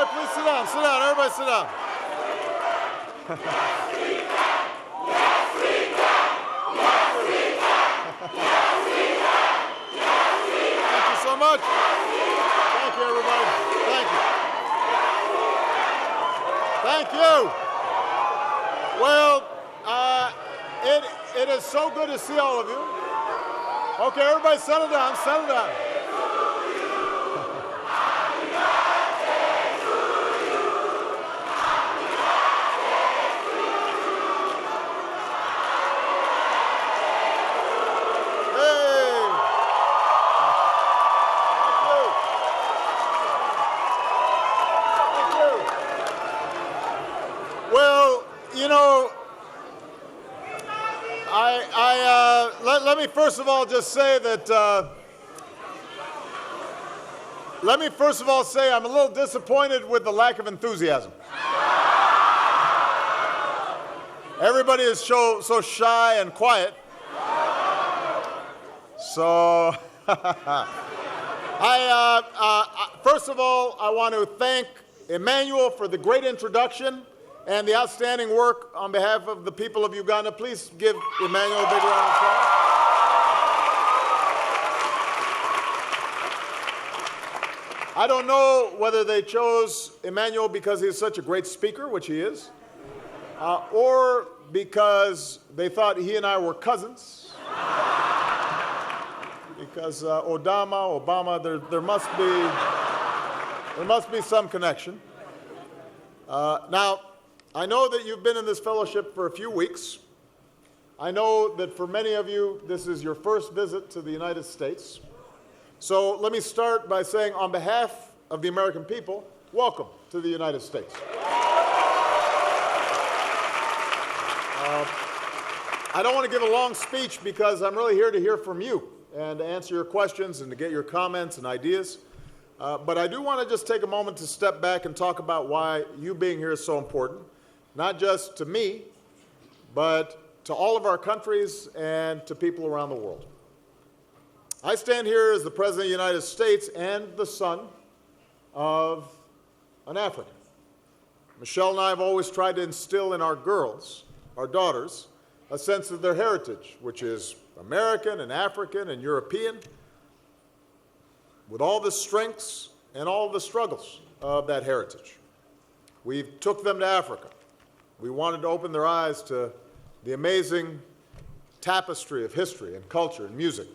everybody please sit down. Sit down. Everybody sit down. Thank you so much. Thank you, everybody. Thank you. Thank you. Well, it is so good to see all of you. Okay, everybody settle down, settle down. Let me first of all just say that, I'm a little disappointed with the lack of enthusiasm. Everybody is so shy and quiet. So, first of all, I want to thank Emmanuel for the great introduction and the outstanding work on behalf of the people of Uganda. Please give Emmanuel a big round of applause. I don't know whether they chose Emmanuel because he's such a great speaker, which he is, or because they thought he and I were cousins. Because Obama, there must be some connection. Now, I know that you've been in this fellowship for a few weeks. I know that for many of you, this is your first visit to the United States. So let me start by saying, on behalf of the American people, welcome to the United States. I don't want to give a long speech because I'm really here to hear from you and to answer your questions and to get your comments and ideas. But I do want to just take a moment to step back and talk about why you being here is so important, not just to me, but to all of our countries and to people around the world. I stand here as the President of the United States and the son of an African. Michelle and I have always tried to instill in our girls, our daughters, a sense of their heritage, which is American and African and European, with all the strengths and all the struggles of that heritage. We took them to Africa. We wanted to open their eyes to the amazing tapestry of history and culture and music.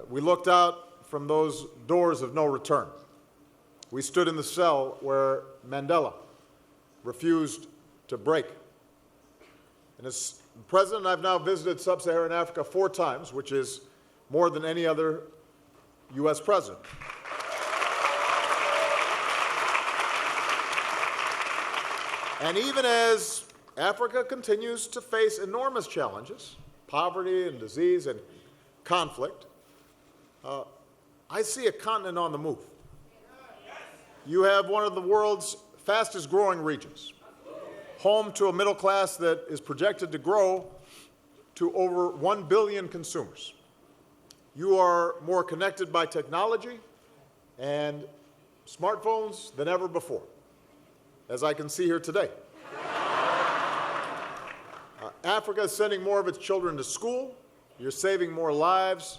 We looked out from those doors of no return. We stood in the cell where Mandela refused to break. And as President, I've now visited sub-Saharan Africa 4 times, which is more than any other U.S. president. And even as Africa continues to face enormous challenges, poverty and disease and conflict, I see a continent on the move. You have one of the world's fastest growing regions, home to a middle class that is projected to grow to over 1 billion consumers. You are more connected by technology and smartphones than ever before, as I can see here today. Africa is sending more of its children to school. You're saving more lives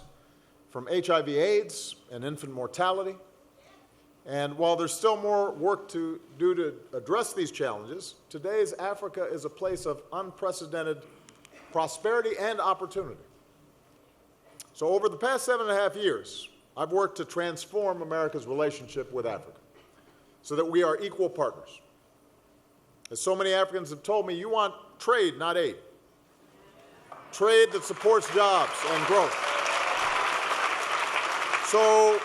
from HIV/AIDS and infant mortality. And while there's still more work to do to address these challenges, today's Africa is a place of unprecedented prosperity and opportunity. So over the past 7.5 years, I've worked to transform America's relationship with Africa so that we are equal partners. As so many Africans have told me, you want trade, not aid. Trade that supports jobs and growth. So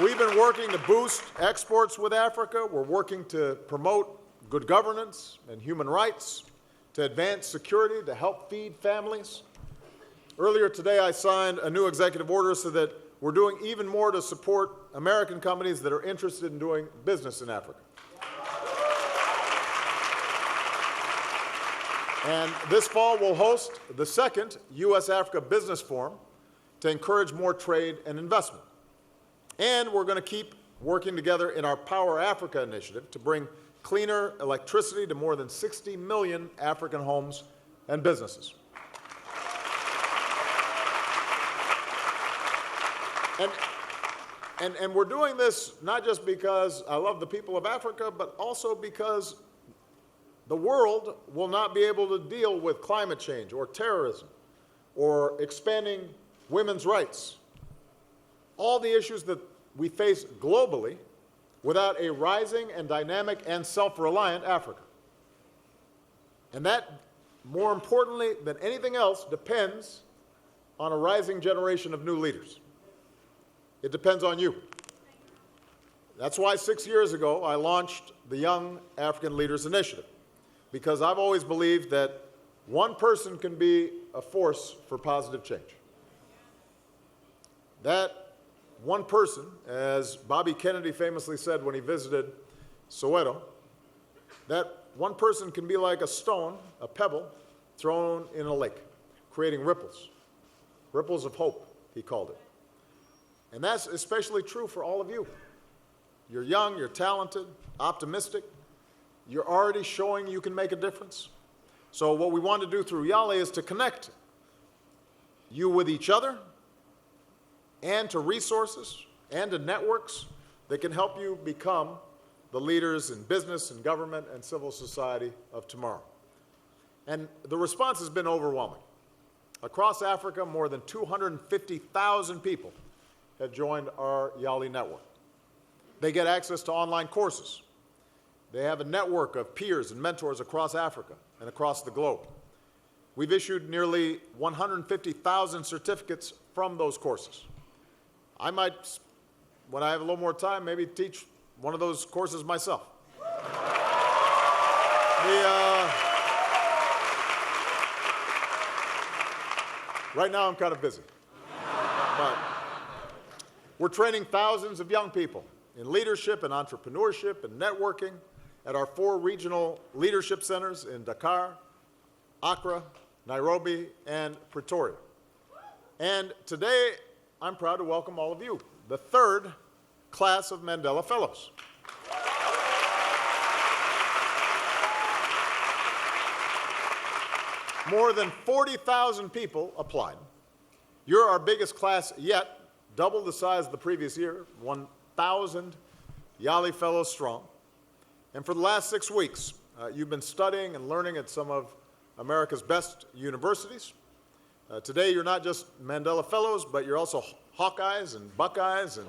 we've been working to boost exports with Africa. We're working to promote good governance and human rights, to advance security, to help feed families. Earlier today, I signed a new executive order so that we're doing even more to support American companies that are interested in doing business in Africa. And this fall, we'll host the second U.S.-Africa Business Forum to encourage more trade and investment. And we're going to keep working together in our Power Africa initiative to bring cleaner electricity to more than 60 million African homes and businesses. And we're doing this not just because I love the people of Africa, but also because the world will not be able to deal with climate change or terrorism or expanding women's rights, all the issues that we face globally, without a rising and dynamic and self-reliant Africa. And that, more importantly than anything else, depends on a rising generation of new leaders. It depends on you. That's why 6 years ago I launched the Young African Leaders Initiative, because I've always believed that one person can be a force for positive change. That one person, as Bobby Kennedy famously said when he visited Soweto, that one person can be like a stone, a pebble, thrown in a lake, creating ripples, ripples of hope, he called it. And that's especially true for all of you. You're young, you're talented, optimistic. You're already showing you can make a difference. So what we want to do through YALI is to connect you with each other and to resources and to networks that can help you become the leaders in business and government and civil society of tomorrow. And the response has been overwhelming. Across Africa, more than 250,000 people have joined our YALI network. They get access to online courses. They have a network of peers and mentors across Africa and across the globe. We've issued nearly 150,000 certificates from those courses. I might, when I have a little more time, maybe teach one of those courses myself. Right now I'm kind of busy. But we're training thousands of young people in leadership and entrepreneurship and networking at our 4 regional leadership centers in Dakar, Accra, Nairobi, and Pretoria. And today, I'm proud to welcome all of you, the 3rd class of Mandela Fellows. More than 40,000 people applied. You're our biggest class yet, double the size of the previous year, 1,000 YALI Fellows strong. And for the last 6 weeks, you've been studying and learning at some of America's best universities. Today, you're not just Mandela Fellows, but you're also Hawkeyes and Buckeyes and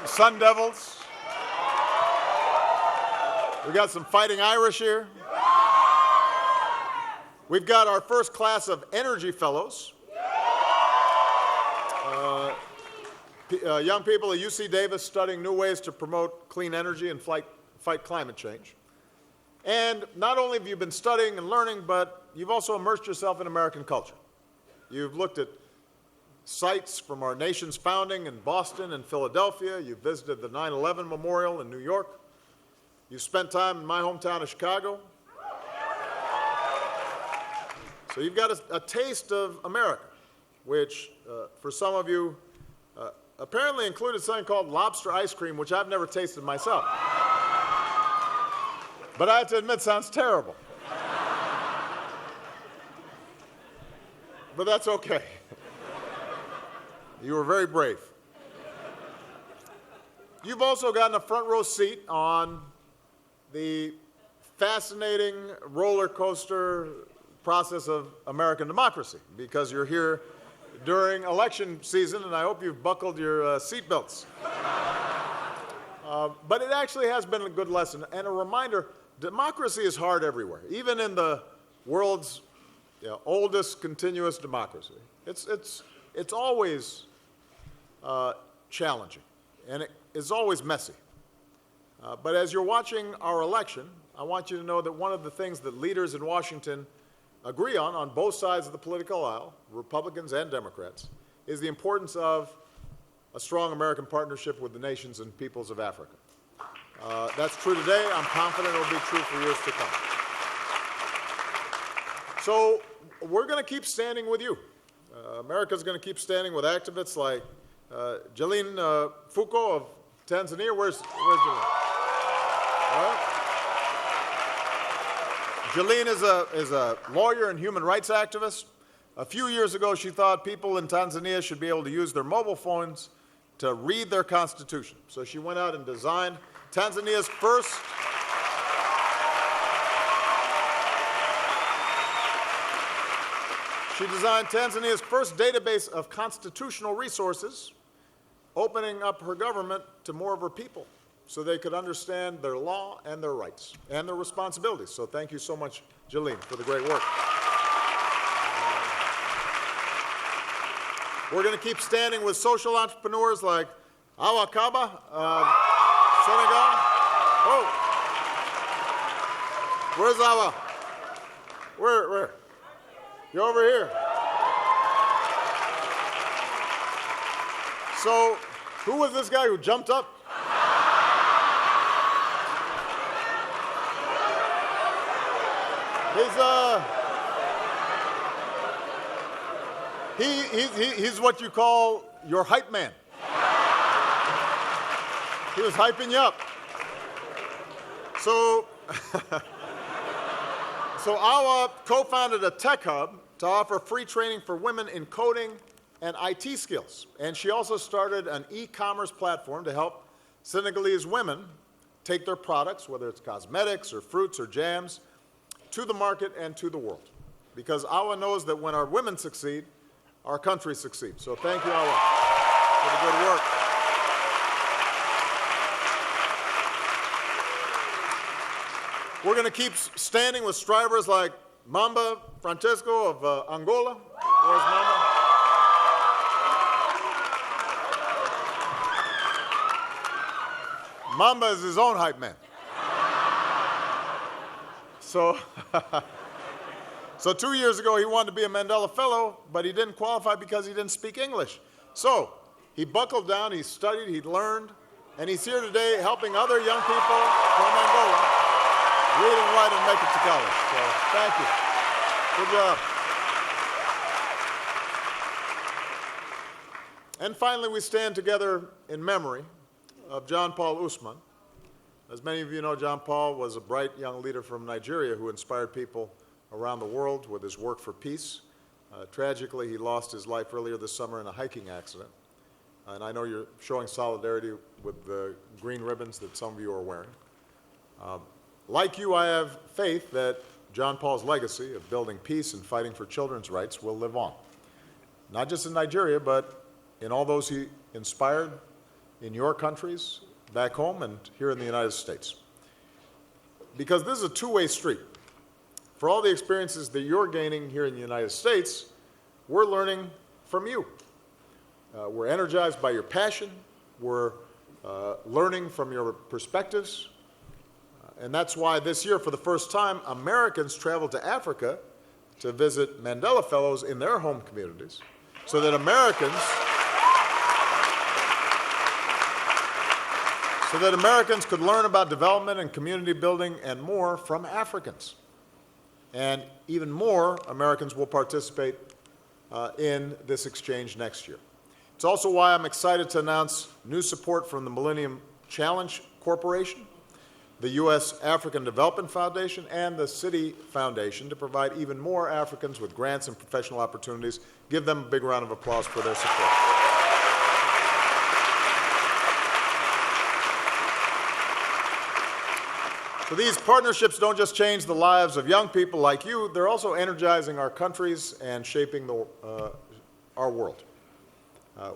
Sun Devils. We got some Fighting Irish here. We've got our first class of Energy Fellows. Young people at UC Davis studying new ways to promote clean energy and fight climate change. And not only have you been studying and learning, but you've also immersed yourself in American culture. You've looked at sites from our nation's founding in Boston and Philadelphia. You've visited the 9/11 Memorial in New York. You've spent time in my hometown of Chicago. So you've got a taste of America, which for some of you apparently included something called lobster ice cream, which I've never tasted myself. But I have to admit, sounds terrible. But that's okay. You were very brave. You've also gotten a front row seat on the fascinating roller coaster process of American democracy, because you're here during election season, and I hope you've buckled your seatbelts. But it actually has been a good lesson and a reminder. Democracy is hard everywhere, even in the world's oldest continuous democracy. It's always challenging, and it's always messy. But as you're watching our election, I want you to know that one of the things that leaders in Washington agree on both sides of the political aisle, Republicans and Democrats, is the importance of a strong American partnership with the nations and peoples of Africa. That's true today. I'm confident it'll be true for years to come. So we're going to keep standing with you. America's going to keep standing with activists like Jalene Fuko of Tanzania. Where's Jalene? All right. Jalene is a lawyer and human rights activist. A few years ago, she thought people in Tanzania should be able to use their mobile phones to read their constitution. So she went out and designed Tanzania's first database of constitutional resources, opening up her government to more of her people so they could understand their law and their rights and their responsibilities. So thank you so much, Jalene, for the great work. We're going to keep standing with social entrepreneurs like Awa Kaba of Senegal. Oh, where's Awa? Where? You're over here. So, who was this guy who jumped up? He's what you call your hype man. He was hyping you up. So Awa co-founded a tech hub to offer free training for women in coding and IT skills. And she also started an e-commerce platform to help Senegalese women take their products, whether it's cosmetics or fruits or jams, to the market and to the world. Because Awa knows that when our women succeed, our country succeeds. So thank you, Awa, for the good work. We're going to keep standing with strivers like Mamba Francesco of Angola. Where's Mamba? Mamba is his own hype man. So 2 years ago, he wanted to be a Mandela Fellow, but he didn't qualify because he didn't speak English. So he buckled down, he studied, he learned, and he's here today helping other young people from Angola read and write and make it to college. So thank you. Good job. And finally, we stand together in memory of John Paul Usman. As many of you know, John Paul was a bright young leader from Nigeria who inspired people around the world with his work for peace. Tragically, he lost his life earlier this summer in a hiking accident. And I know you're showing solidarity with the green ribbons that some of you are wearing. Like you, I have faith that John Paul's legacy of building peace and fighting for children's rights will live on. Not just in Nigeria, but in all those he inspired in your countries, back home, and here in the United States. Because this is a two-way street. For all the experiences that you're gaining here in the United States, we're learning from you. We're energized by your passion. We're learning from your perspectives. And that's why this year, for the first time, Americans traveled to Africa to visit Mandela Fellows in their home communities, so that Americans could learn about development and community building and more from Africans. And even more Americans will participate in this exchange next year. It's also why I'm excited to announce new support from the Millennium Challenge Corporation, the U.S. African Development Foundation, and the Citi Foundation to provide even more Africans with grants and professional opportunities. Give them a big round of applause for their support. So these partnerships don't just change the lives of young people like you, they're also energizing our countries and shaping our world.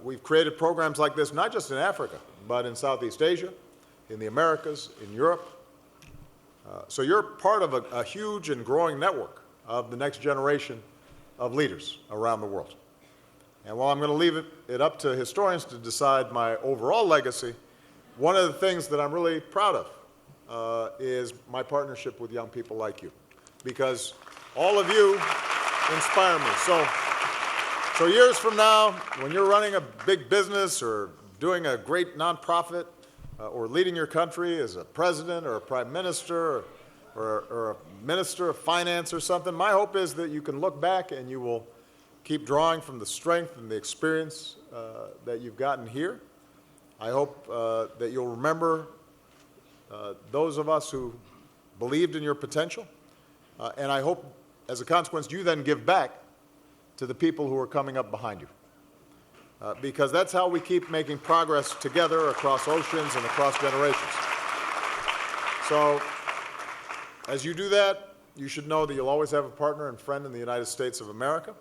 We've created programs like this not just in Africa, but in Southeast Asia, in the Americas, in Europe. So you're part of a huge and growing network of the next generation of leaders around the world. And while I'm going to leave it up to historians to decide my overall legacy, one of the things that I'm really proud of is my partnership with young people like you, because all of you inspire me. So years from now, when you're running a big business or doing a great nonprofit or leading your country as a president or a prime minister or a minister of finance or something, my hope is that you can look back and you will keep drawing from the strength and the experience that you've gotten here. I hope that you'll remember those of us who believed in your potential. And I hope, as a consequence, you then give back to the people who are coming up behind you. Because that's how we keep making progress together across oceans and across generations. So, as you do that, you should know that you'll always have a partner and friend in the United States of America.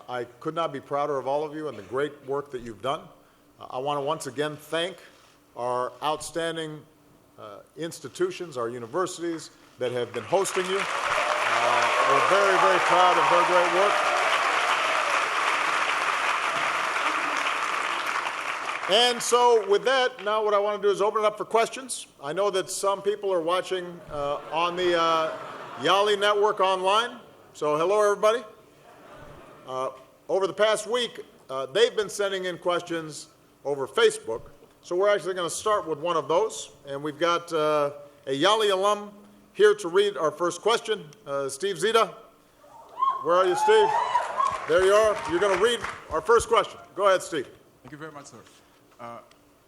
I could not be prouder of all of you and the great work that you've done. I want to once again thank our outstanding institutions, our universities that have been hosting you. We're very, very proud of their great work. And so with that, now what I want to do is open it up for questions. I know that some people are watching on the YALI network online. So hello, everybody. Over the past week, they've been sending in questions over Facebook. So we're actually going to start with one of those. And we've got a YALI alum here to read our first question. Steve Zita. Where are you, Steve? There you are. You're going to read our first question. Go ahead, Steve. Thank you very much, sir.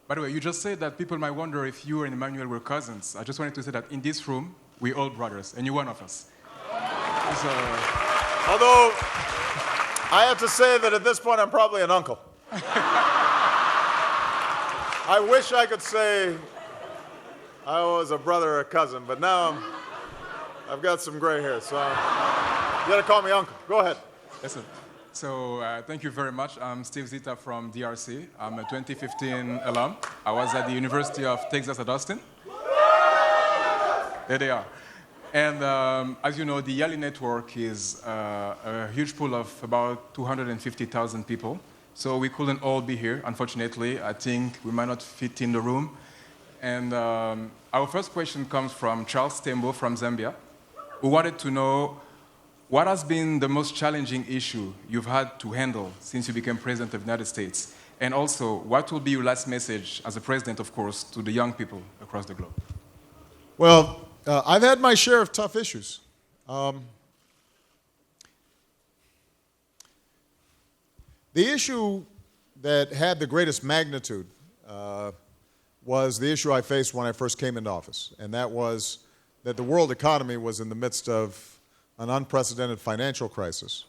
By the way, you just said that people might wonder if you and Emmanuel were cousins. I just wanted to say that in this room, we're all brothers, and you're one of us. Although, I have to say that at this point, I'm probably an uncle. I wish I could say I was a brother or a cousin, but now I've got some gray hair, so you got to call me uncle. Go ahead. Yes, sir. So thank you very much. I'm Steve Zita from DRC. I'm a 2015 alum. I was at the University of Texas at Austin. There they are. And as you know, the YALI network is a huge pool of about 250,000 people. So we couldn't all be here, unfortunately. I think we might not fit in the room. And our first question comes from Charles Tembo from Zambia, who wanted to know, what has been the most challenging issue you've had to handle since you became president of the United States? And also, what will be your last message as a president, of course, to the young people across the globe? Well, I've had my share of tough issues. The issue that had the greatest magnitude was the issue I faced when I first came into office, and that was that the world economy was in the midst of an unprecedented financial crisis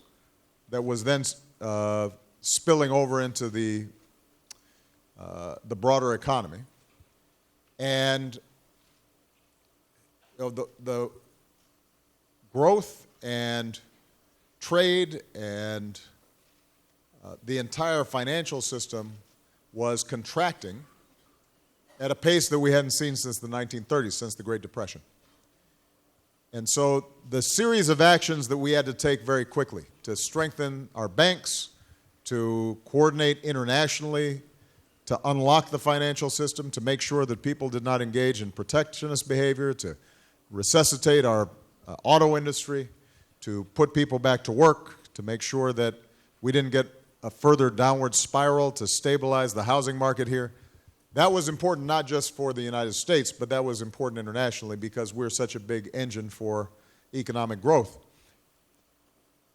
that was then spilling over into the broader economy. And the growth and trade and the entire financial system was contracting at a pace that we hadn't seen since the 1930s, since the Great Depression. And so the series of actions that we had to take very quickly to strengthen our banks, to coordinate internationally, to unlock the financial system, to make sure that people did not engage in protectionist behavior, to resuscitate our auto industry, to put people back to work, to make sure that we didn't get a further downward spiral, to stabilize the housing market here. That was important not just for the United States, but that was important internationally because we're such a big engine for economic growth.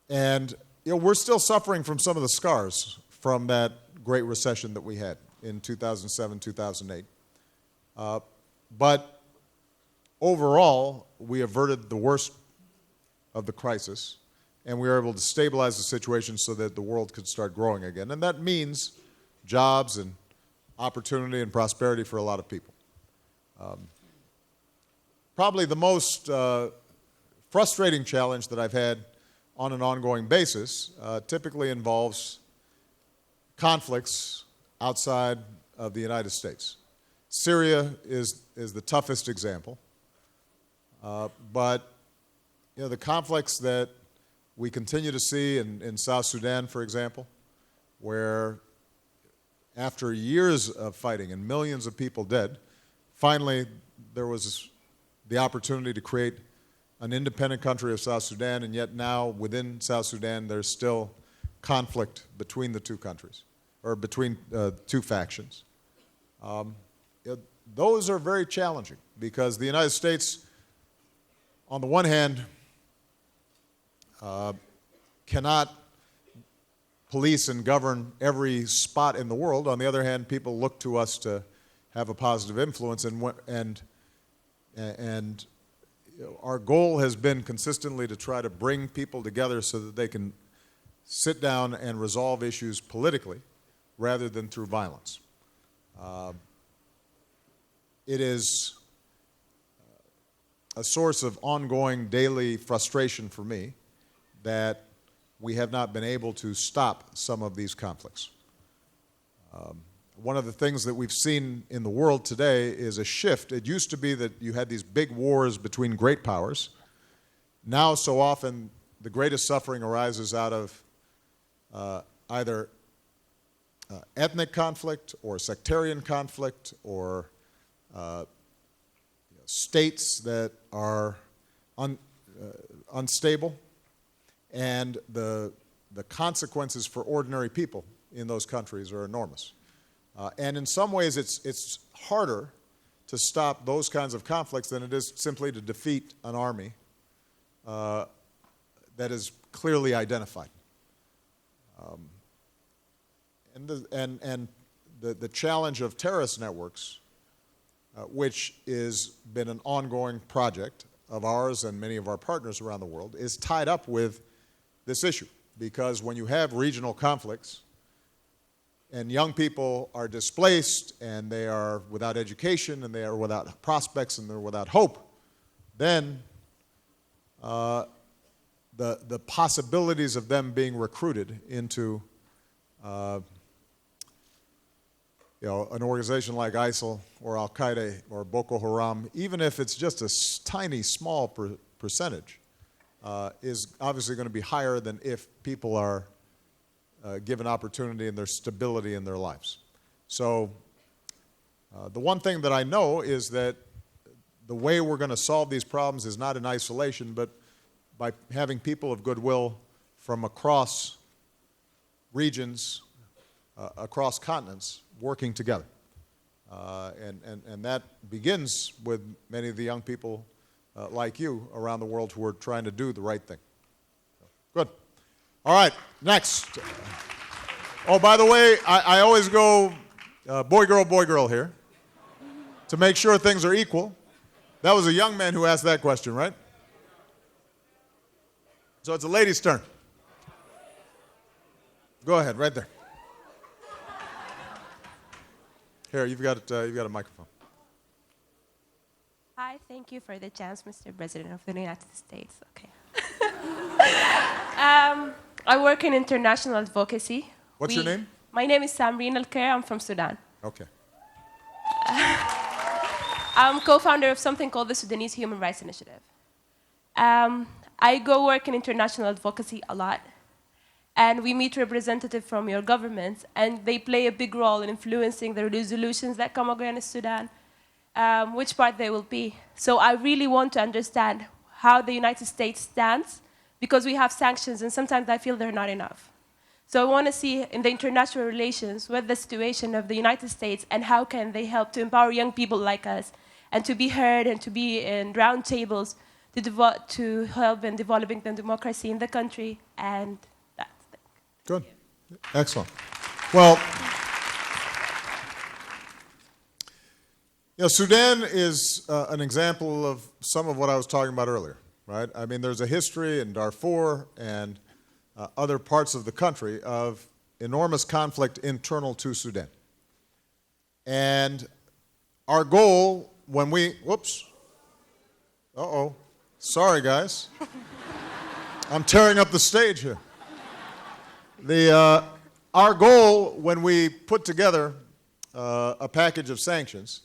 And we're still suffering from some of the scars from that Great Recession that we had in 2007, 2008. But overall, we averted the worst of the crisis, and we were able to stabilize the situation so that the world could start growing again. And that means jobs and opportunity and prosperity for a lot of people. Probably the most frustrating challenge that I've had on an ongoing basis typically involves conflicts outside of the United States. Syria is the toughest example, but the conflicts that we continue to see in South Sudan, for example, where after years of fighting and millions of people dead, finally there was the opportunity to create an independent country of South Sudan, and yet now within South Sudan there's still conflict between the two countries, or between two factions. Those are very challenging because the United States, on the one hand, cannot police and govern every spot in the world. On the other hand, people look to us to have a positive influence, and our goal has been consistently to try to bring people together so that they can sit down and resolve issues politically rather than through violence. It is a source of ongoing daily frustration for me that we have not been able to stop some of these conflicts. One of the things that we've seen in the world today is a shift. It used to be that you had these big wars between great powers. Now, so often, the greatest suffering arises out of either ethnic conflict or sectarian conflict or states that are unstable, and the consequences for ordinary people in those countries are enormous. And in some ways, it's harder to stop those kinds of conflicts than it is simply to defeat an army that is clearly identified. And the challenge of terrorist networks, which has been an ongoing project of ours and many of our partners around the world, is tied up with this issue. Because when you have regional conflicts and young people are displaced and they are without education and they are without prospects and they're without hope, then the possibilities of them being recruited into an organization like ISIL or Al-Qaeda or Boko Haram, even if it's just a tiny, small percentage, is obviously going to be higher than if people are given opportunity and there's stability in their lives. So the one thing that I know is that the way we're going to solve these problems is not in isolation, but by having people of goodwill from across regions, across continents, working together. And that begins with many of the young people like you around the world who are trying to do the right thing. Good. All right, next. Oh, by the way, I always go boy, girl here to make sure things are equal. That was a young man who asked that question, right? So it's a lady's turn. Go ahead, right there. Here, you've got a microphone. Hi, thank you for the chance, Mr. President of the United States. Okay. I work in international advocacy. What's your name? My name is Samreen Alkhair. I'm from Sudan. Okay. I'm co-founder of something called the Sudanese Human Rights Initiative. I go work in international advocacy a lot. And we meet representatives from your governments, and they play a big role in influencing the resolutions that come against Sudan, which part they will be. So I really want to understand how the United States stands, because we have sanctions, and sometimes I feel they're not enough. So I want to see in the international relations what the situation of the United States and how can they help to empower young people like us and to be heard and to be in round tables to help in developing the democracy in the country and Good. Excellent. Well, Sudan is an example of some of what I was talking about earlier, right? I mean, there's a history in Darfur and other parts of the country of enormous conflict internal to Sudan. And our goal when we, sorry guys. I'm tearing up the stage here. Our goal when we put together a package of sanctions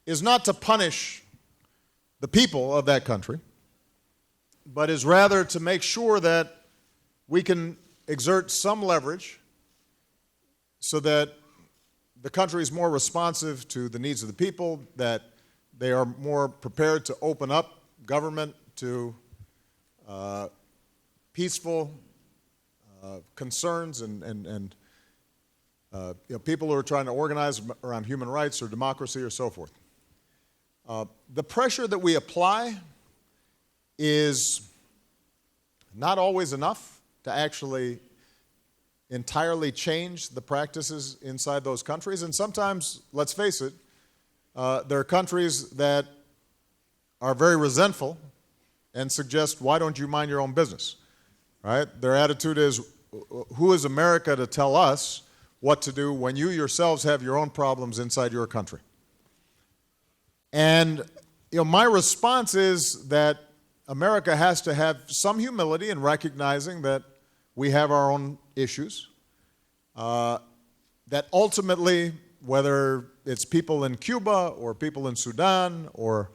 is not to punish the people of that country, but is rather to make sure that we can exert some leverage so that the country is more responsive to the needs of the people, that they are more prepared to open up government to peaceful concerns and people who are trying to organize around human rights or democracy or so forth. The pressure that we apply is not always enough to actually entirely change the practices inside those countries. And sometimes, let's face it, there are countries that are very resentful and suggest, why don't you mind your own business, right? Their attitude is, who is America to tell us what to do when you yourselves have your own problems inside your country? And my response is that America has to have some humility in recognizing that we have our own issues, that ultimately, whether it's people in Cuba or people in Sudan or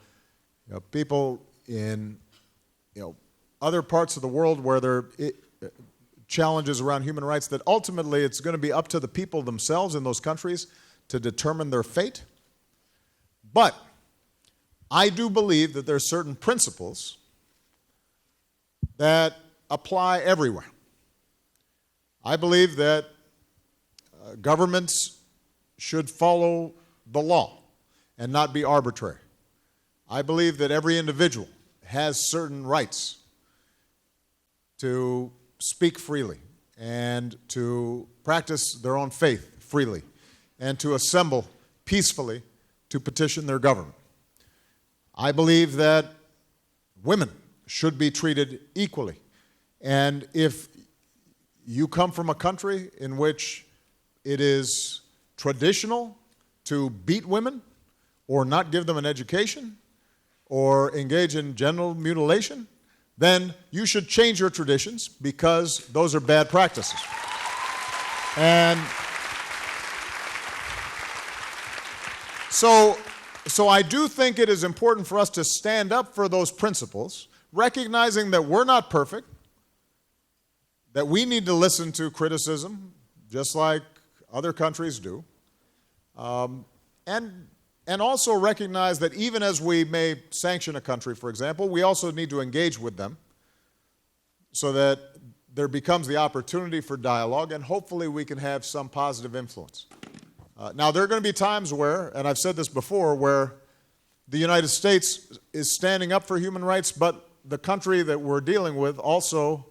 people in other parts of the world where there are challenges around human rights, that ultimately it's going to be up to the people themselves in those countries to determine their fate. But I do believe that there are certain principles that apply everywhere. I believe that governments should follow the law and not be arbitrary. I believe that every individual has certain rights to speak freely and to practice their own faith freely and to assemble peacefully to petition their government. I believe that women should be treated equally. And if you come from a country in which it is traditional to beat women or not give them an education or engage in genital mutilation, then you should change your traditions because those are bad practices. And so I do think it is important for us to stand up for those principles, recognizing that we're not perfect, that we need to listen to criticism just like other countries do, and also recognize that even as we may sanction a country, for example, we also need to engage with them so that there becomes the opportunity for dialogue, and hopefully we can have some positive influence. Now, there are going to be times where, and I've said this before, where the United States is standing up for human rights, but the country that we're dealing with also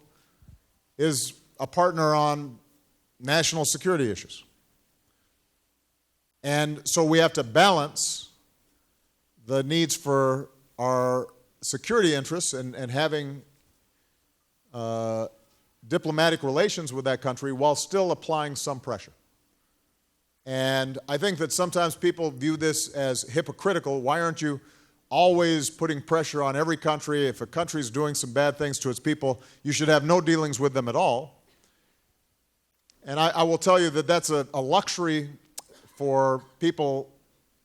is a partner on national security issues. And so we have to balance the needs for our security interests and having diplomatic relations with that country while still applying some pressure. And I think that sometimes people view this as hypocritical. Why aren't you always putting pressure on every country? If a country is doing some bad things to its people, you should have no dealings with them at all. And I will tell you that that's a luxury for people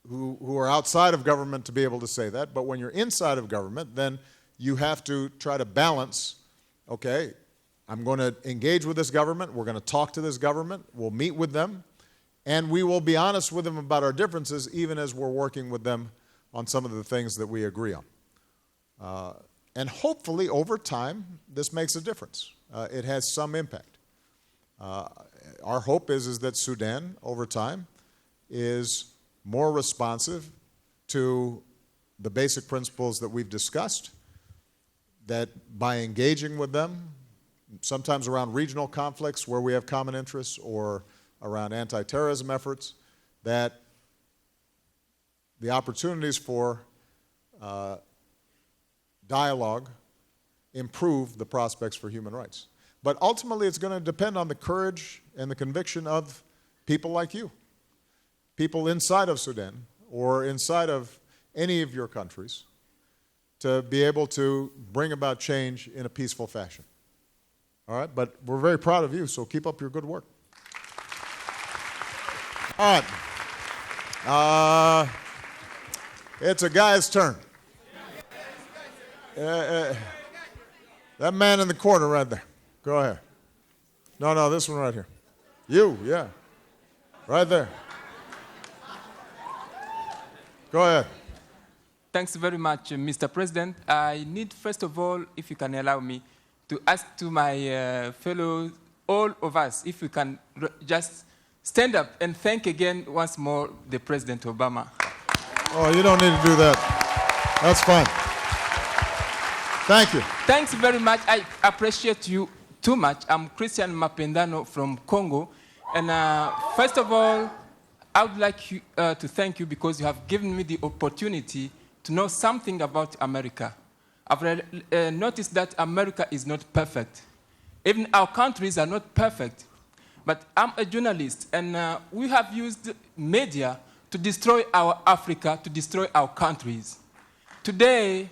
who are outside of government to be able to say that. But when you're inside of government, then you have to try to balance, okay, I'm going to engage with this government, we're going to talk to this government, we'll meet with them, and we will be honest with them about our differences even as we're working with them on some of the things that we agree on. And hopefully, over time, this makes a difference. It has some impact. Our hope is that Sudan, over time, is more responsive to the basic principles that we've discussed, that by engaging with them, sometimes around regional conflicts where we have common interests or around anti-terrorism efforts, that the opportunities for dialogue improve the prospects for human rights. But ultimately, it's going to depend on the courage and the conviction of people like you, people inside of Sudan or inside of any of your countries, to be able to bring about change in a peaceful fashion. All right? But we're very proud of you, so keep up your good work. All right. It's a guy's turn. That man in the corner right there. Go ahead. No, this one right here. You, yeah. Right there. Go ahead. Thanks very much, Mr. President. I need, first of all, if you can allow me, to ask to my fellows, all of us, if we can just stand up and thank again once more the President Obama. Oh, you don't need to do that. That's fine. Thank you. Thanks very much. I appreciate you too much. I'm Christian Mapendano from Congo. And first of all, I would like to thank you because you have given me the opportunity to know something about America. I've noticed that America is not perfect. Even our countries are not perfect. But I'm a journalist, and we have used media to destroy our Africa, to destroy our countries. Today,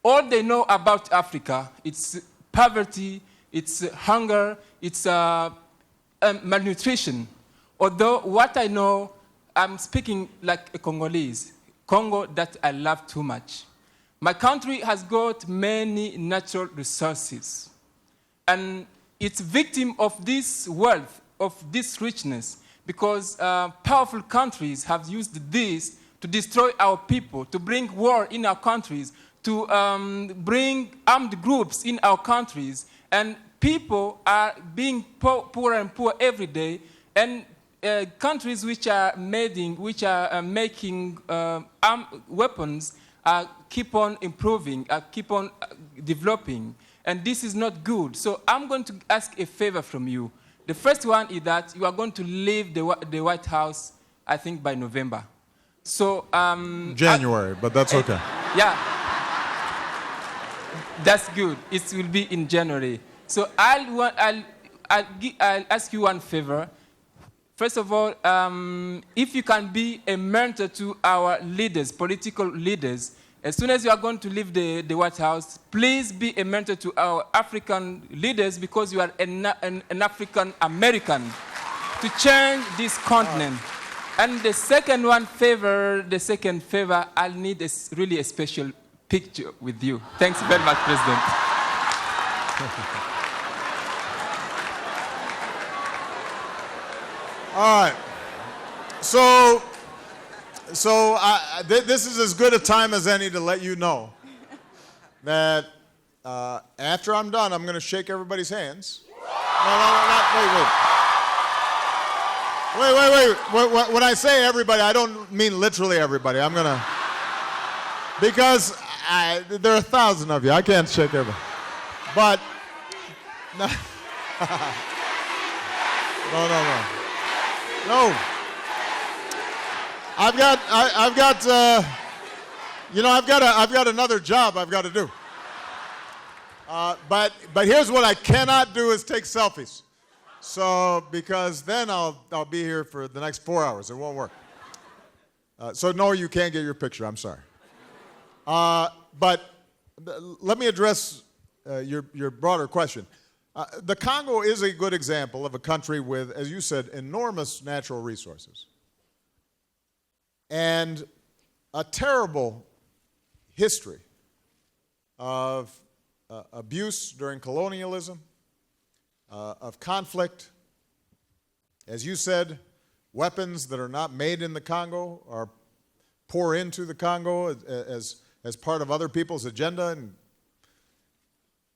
all they know about Africa, it's poverty, it's hunger, it's malnutrition. Although what I know, I'm speaking like a Congolese, Congo that I love too much. My country has got many natural resources, and it's victim of this wealth, of this richness, because powerful countries have used this to destroy our people, to bring war in our countries, to bring armed groups in our countries, and people are being poorer and poorer every day, and countries which are making weapons keep on improving, keep on developing, and this is not good. So I'm going to ask a favor from you. The first one is that you are going to leave the White House, I think, by November. So January, but that's okay. Yeah, that's good. It will be in January. So I'll ask you one favor. First of all, if you can be a mentor to our leaders, political leaders, as soon as you are going to leave the White House, please be a mentor to our African leaders because you are an African American to change this continent. And the second favor, I'll need really a special picture with you. Thanks very much, President. All right. So this is as good a time as any to let you know that after I'm done, I'm going to shake everybody's hands. Wait. When I say everybody, I don't mean literally everybody. I'm going to, because there are 1,000 of you. I can't shake everybody. But, no. No. I've got another job I've got to do. But here's what I cannot do is take selfies. So, because then I'll be here for the next 4 hours. It won't work. So no, you can't get your picture. I'm sorry. But let me address your broader question. The Congo is a good example of a country with, as you said, enormous natural resources and a terrible history of abuse during colonialism, of conflict. As you said, weapons that are not made in the Congo are pour into the Congo as part of other people's agenda,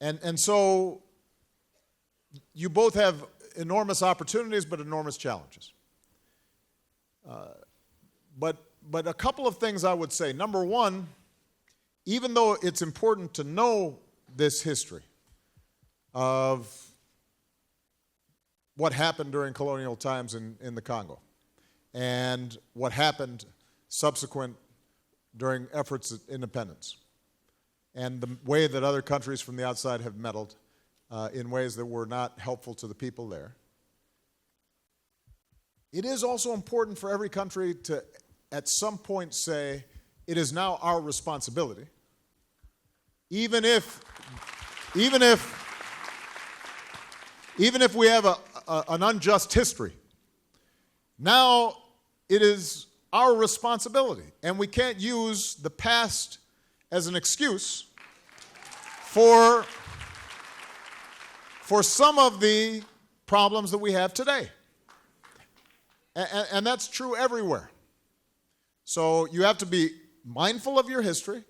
and so you both have enormous opportunities but enormous challenges. But a couple of things I would say. Number one, even though it's important to know this history of what happened during colonial times in the Congo and what happened subsequent during efforts at independence and the way that other countries from the outside have meddled in ways that were not helpful to the people there, it is also important for every country to at some point say, it is now our responsibility, even if we have an unjust history. Now it is our responsibility, and we can't use the past as an excuse for some of the problems that we have today. And that's true everywhere. So you have to be mindful of your history,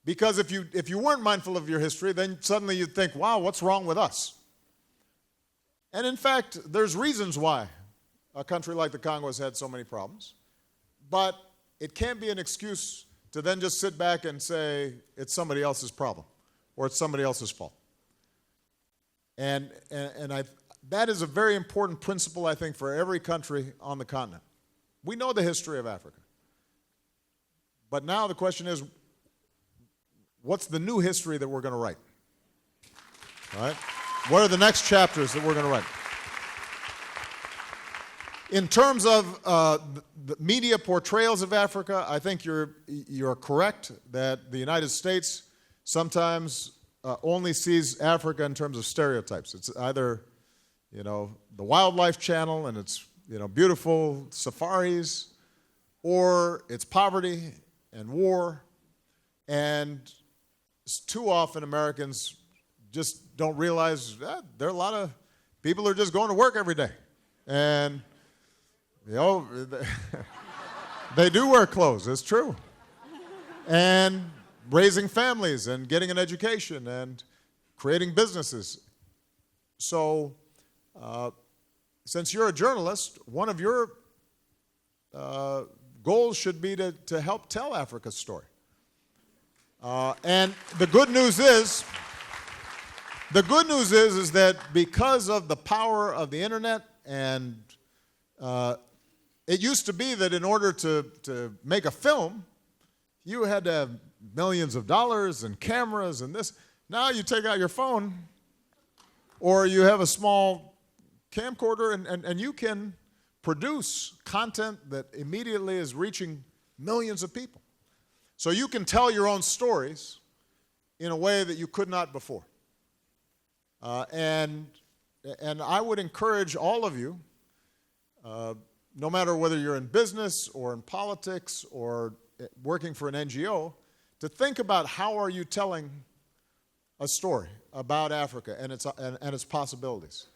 because if you weren't mindful of your history, then suddenly you'd think, wow, what's wrong with us? And in fact, there's reasons why a country like the Congo has had so many problems, but it can't be an excuse to then just sit back and say it's somebody else's problem or it's somebody else's fault. And that is a very important principle, I think, for every country on the continent. We know the history of Africa. But now the question is, what's the new history that we're going to write? All right? What are the next chapters that we're going to write? In terms of the media portrayals of Africa, I think you're correct that the United States sometimes only sees Africa in terms of stereotypes. It's either, the Wildlife Channel and its, beautiful safaris, or it's poverty and war. And too often Americans just don't realize that there are a lot of people who are just going to work every day. And, they do wear clothes, it's true. And raising families and getting an education and creating businesses. So, since you're a journalist, one of your goals should be to help tell Africa's story. And the good news is that because of the power of the internet, and it used to be that in order to make a film, you had to have millions of dollars and cameras and this. Now you take out your phone, or you have a small camcorder, and you can produce content that immediately is reaching millions of people. So you can tell your own stories in a way that you could not before. And I would encourage all of you, no matter whether you're in business or in politics or working for an NGO, to think about how are you telling a story about Africa and its possibilities.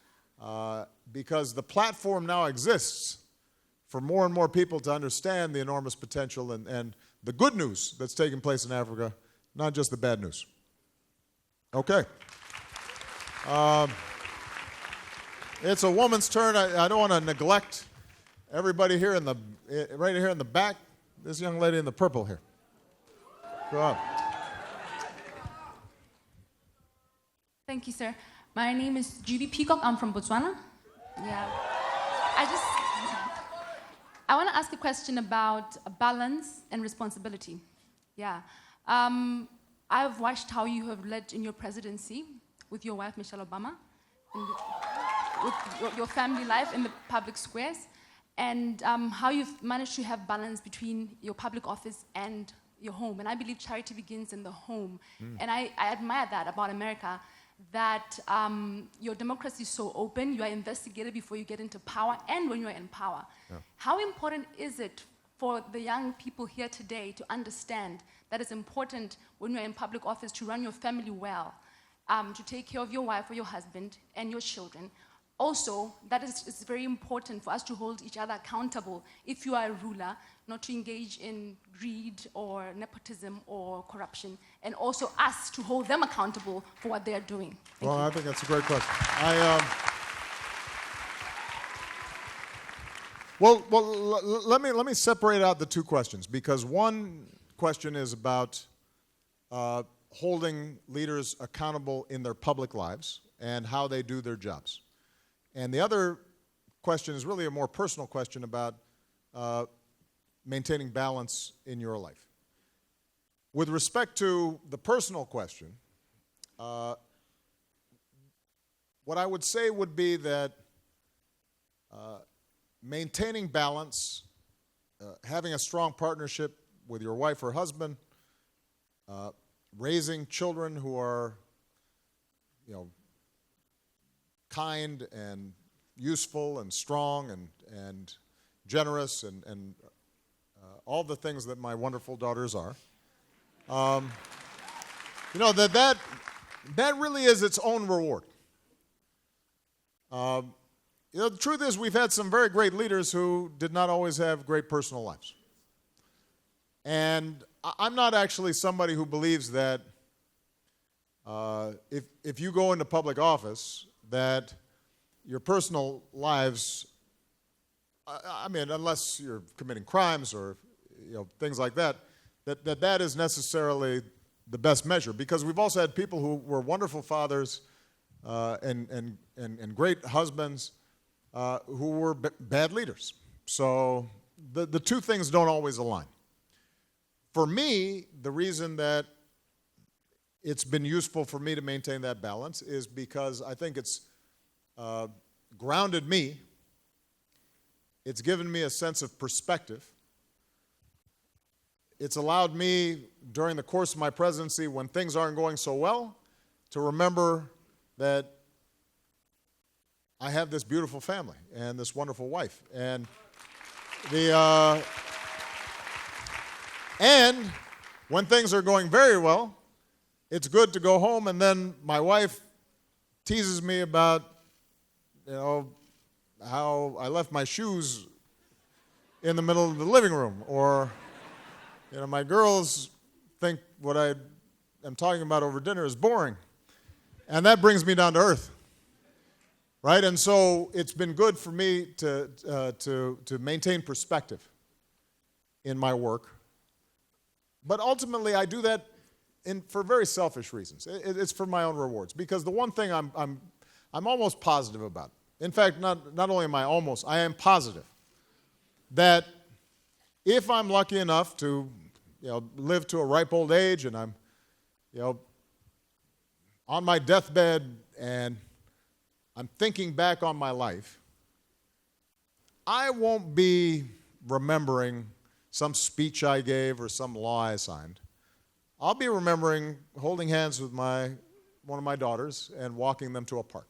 Because the platform now exists for more and more people to understand the enormous potential and the good news that's taking place in Africa, not just the bad news. Okay. It's a woman's turn. I don't want to neglect everybody here right here in the back. This young lady in the purple here. Go on. Thank you, sir. My name is Judy Peacock. I'm from Botswana. Yeah. I want to ask a question about balance and responsibility. Yeah. I've watched how you have led in your presidency with your wife, Michelle Obama, and with your family life in the public squares, and how you've managed to have balance between your public office and your home. And I believe charity begins in the home. And I admire that about America, that your democracy is so open, you are investigated before you get into power and when you are in power. Yeah. How important is it for the young people here today to understand that it's important when you're in public office to run your family well, to take care of your wife or your husband and your children? Also, that it's very important for us to hold each other accountable if you are a ruler, not to engage in greed or nepotism or corruption, and also us to hold them accountable for what they are doing. Thank you. I think that's a great question. Let me separate out the two questions, because one question is about holding leaders accountable in their public lives and how they do their jobs. And the other question is really a more personal question about maintaining balance in your life. With respect to the personal question, what I would say would be that maintaining balance, having a strong partnership with your wife or husband, raising children who are, kind and useful and strong and generous and all the things that my wonderful daughters are. That really is its own reward. The truth is we've had some very great leaders who did not always have great personal lives. And I'm not actually somebody who believes that if you go into public office, that your personal lives, unless you're committing crimes or things like that, that is necessarily the best measure. Because we've also had people who were wonderful fathers and great husbands who were bad leaders. So the two things don't always align. For me, the reason that it's been useful for me to maintain that balance is because I think it's grounded me. It's given me a sense of perspective. It's allowed me, during the course of my presidency, when things aren't going so well, to remember that I have this beautiful family and this wonderful wife. And and when things are going very well, it's good to go home, and then my wife teases me about, how I left my shoes in the middle of the living room, or, my girls think what I am talking about over dinner is boring. And that brings me down to earth, right? And so it's been good for me to maintain perspective in my work. But ultimately, I do that for very selfish reasons. It's for my own rewards. Because the one thing I'm almost positive about, in fact, not only am I almost, I am positive that if I'm lucky enough to, live to a ripe old age, and I'm, on my deathbed and I'm thinking back on my life, I won't be remembering some speech I gave or some law I signed. I'll be remembering holding hands with one of my daughters and walking them to a park.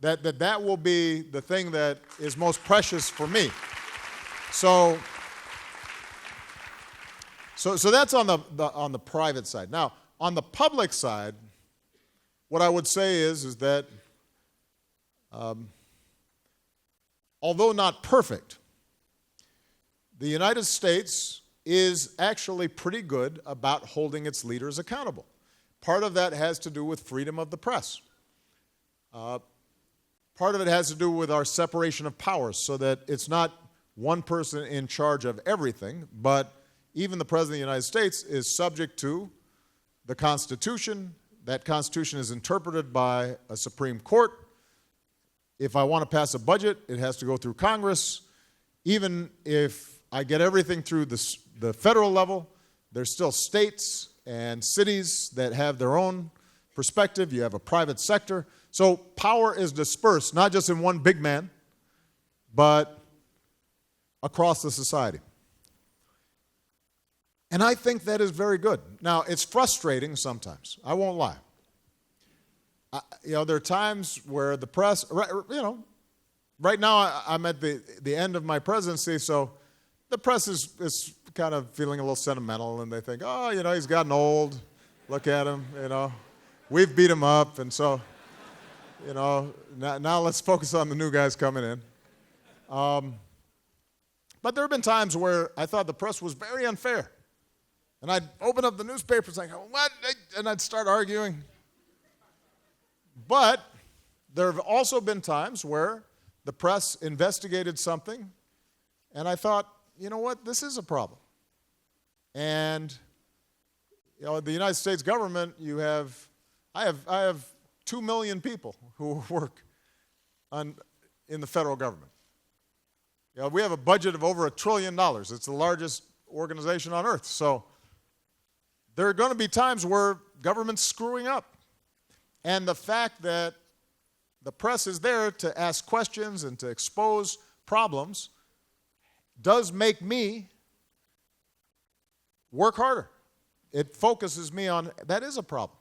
That will be the thing that is most precious for me. So that's on the private side. Now, on the public side, what I would say is that although not perfect, the United States is actually pretty good about holding its leaders accountable. Part of that has to do with freedom of the press. Part of it has to do with our separation of powers, so that it's not one person in charge of everything, but even the President of the United States is subject to the Constitution. That Constitution is interpreted by a Supreme Court. If I want to pass a budget, it has to go through Congress. Even if I get everything through the federal level, there's still states and cities that have their own perspective. You have a private sector. So power is dispersed, not just in one big man, but across the society. And I think that is very good. Now, it's frustrating sometimes. I won't lie. There are times where the press, right now I'm at the end of my presidency, so the press is kind of feeling a little sentimental, and they think, he's gotten old. Look at him, We've beat him up, and so, now let's focus on the new guys coming in. But there have been times where I thought the press was very unfair. And I'd open up the newspapers like, what? And I'd start arguing. But there have also been times where the press investigated something, and I thought, you know what, this is a problem. And the United States government, I have 2 million people who work in the federal government. We have a budget of over $1 trillion. It's the largest organization on earth. So there are going to be times where government's screwing up. And the fact that the press is there to ask questions and to expose problems does make me work harder. It focuses me on, that is a problem.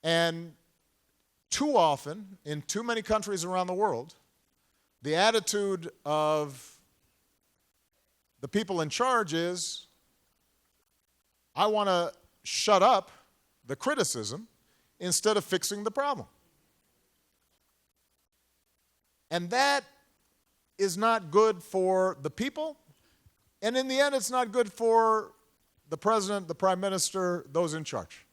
And too often, in too many countries around the world, the attitude of the people in charge is, I want to shut up the criticism instead of fixing the problem. And that is not good for the people, and in the end, it's not good for the president, the prime minister, those in charge.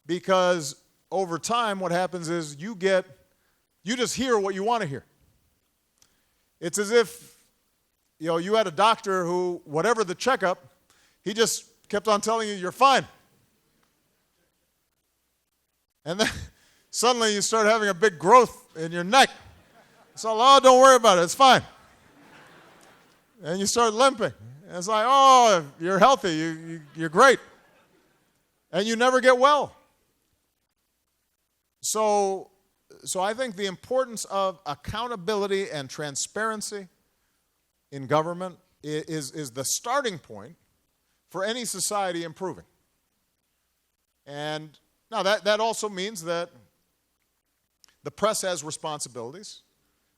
Because over time, what happens is you just hear what you want to hear. It's as if, you had a doctor who, whatever the checkup, he just kept on telling you, you're fine. And then, suddenly you start having a big growth in your neck. So, oh, don't worry about it, it's fine. And you start limping. And it's like, oh, you're healthy, you're great. And you never get well. So I think the importance of accountability and transparency in government is the starting point for any society improving. And now that also means that the press has responsibilities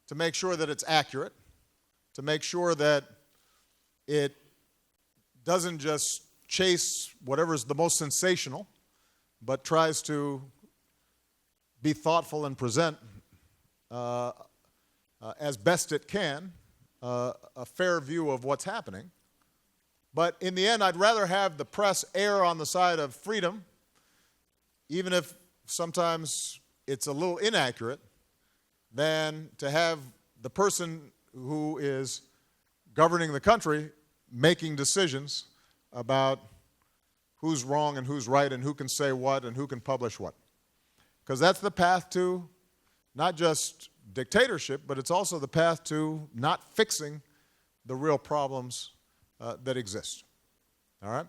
to make sure that it's accurate, to make sure that it doesn't just chase whatever's the most sensational, but tries to be thoughtful and present as best it can a fair view of what's happening. But in the end, I'd rather have the press err on the side of freedom, even if sometimes it's a little inaccurate, than to have the person who is governing the country making decisions about who's wrong and who's right and who can say what and who can publish what. Because that's the path to not just dictatorship, but it's also the path to not fixing the real problems that exist. All right?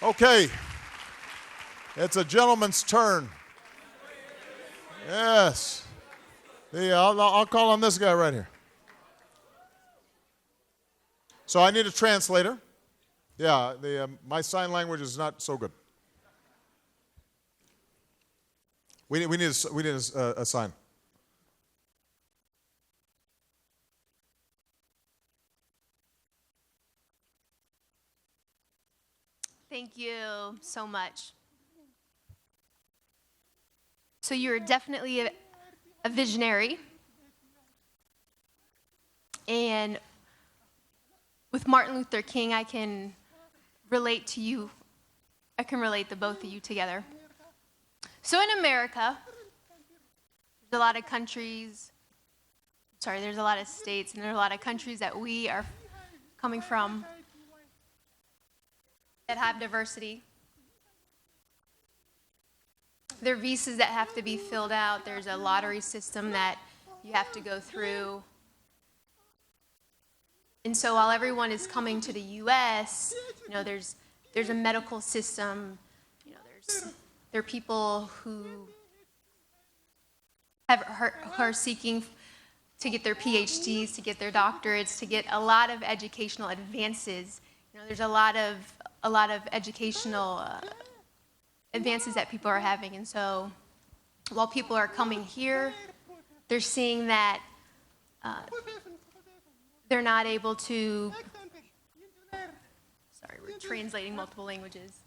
Okay. It's a gentleman's turn. Yes. I'll call on this guy right here. So I need a translator. Yeah, my sign language is not so good. We need a sign. Thank you so much. So you're definitely a visionary. And with Martin Luther King, I can relate to you. I can relate the both of you together. So in America, there's a lot of countries, there's a lot of states, and there's a lot of countries that we are coming from that have diversity. There are visas that have to be filled out. There's a lottery system that you have to go through. And so while everyone is coming to the U.S., there's a medical system. There are people who are seeking to get their PhDs, to get their doctorates, to get a lot of educational advances. There's a lot of educational advances that people are having. And so while people are coming here, they're seeing that they're not able to, we're translating multiple languages.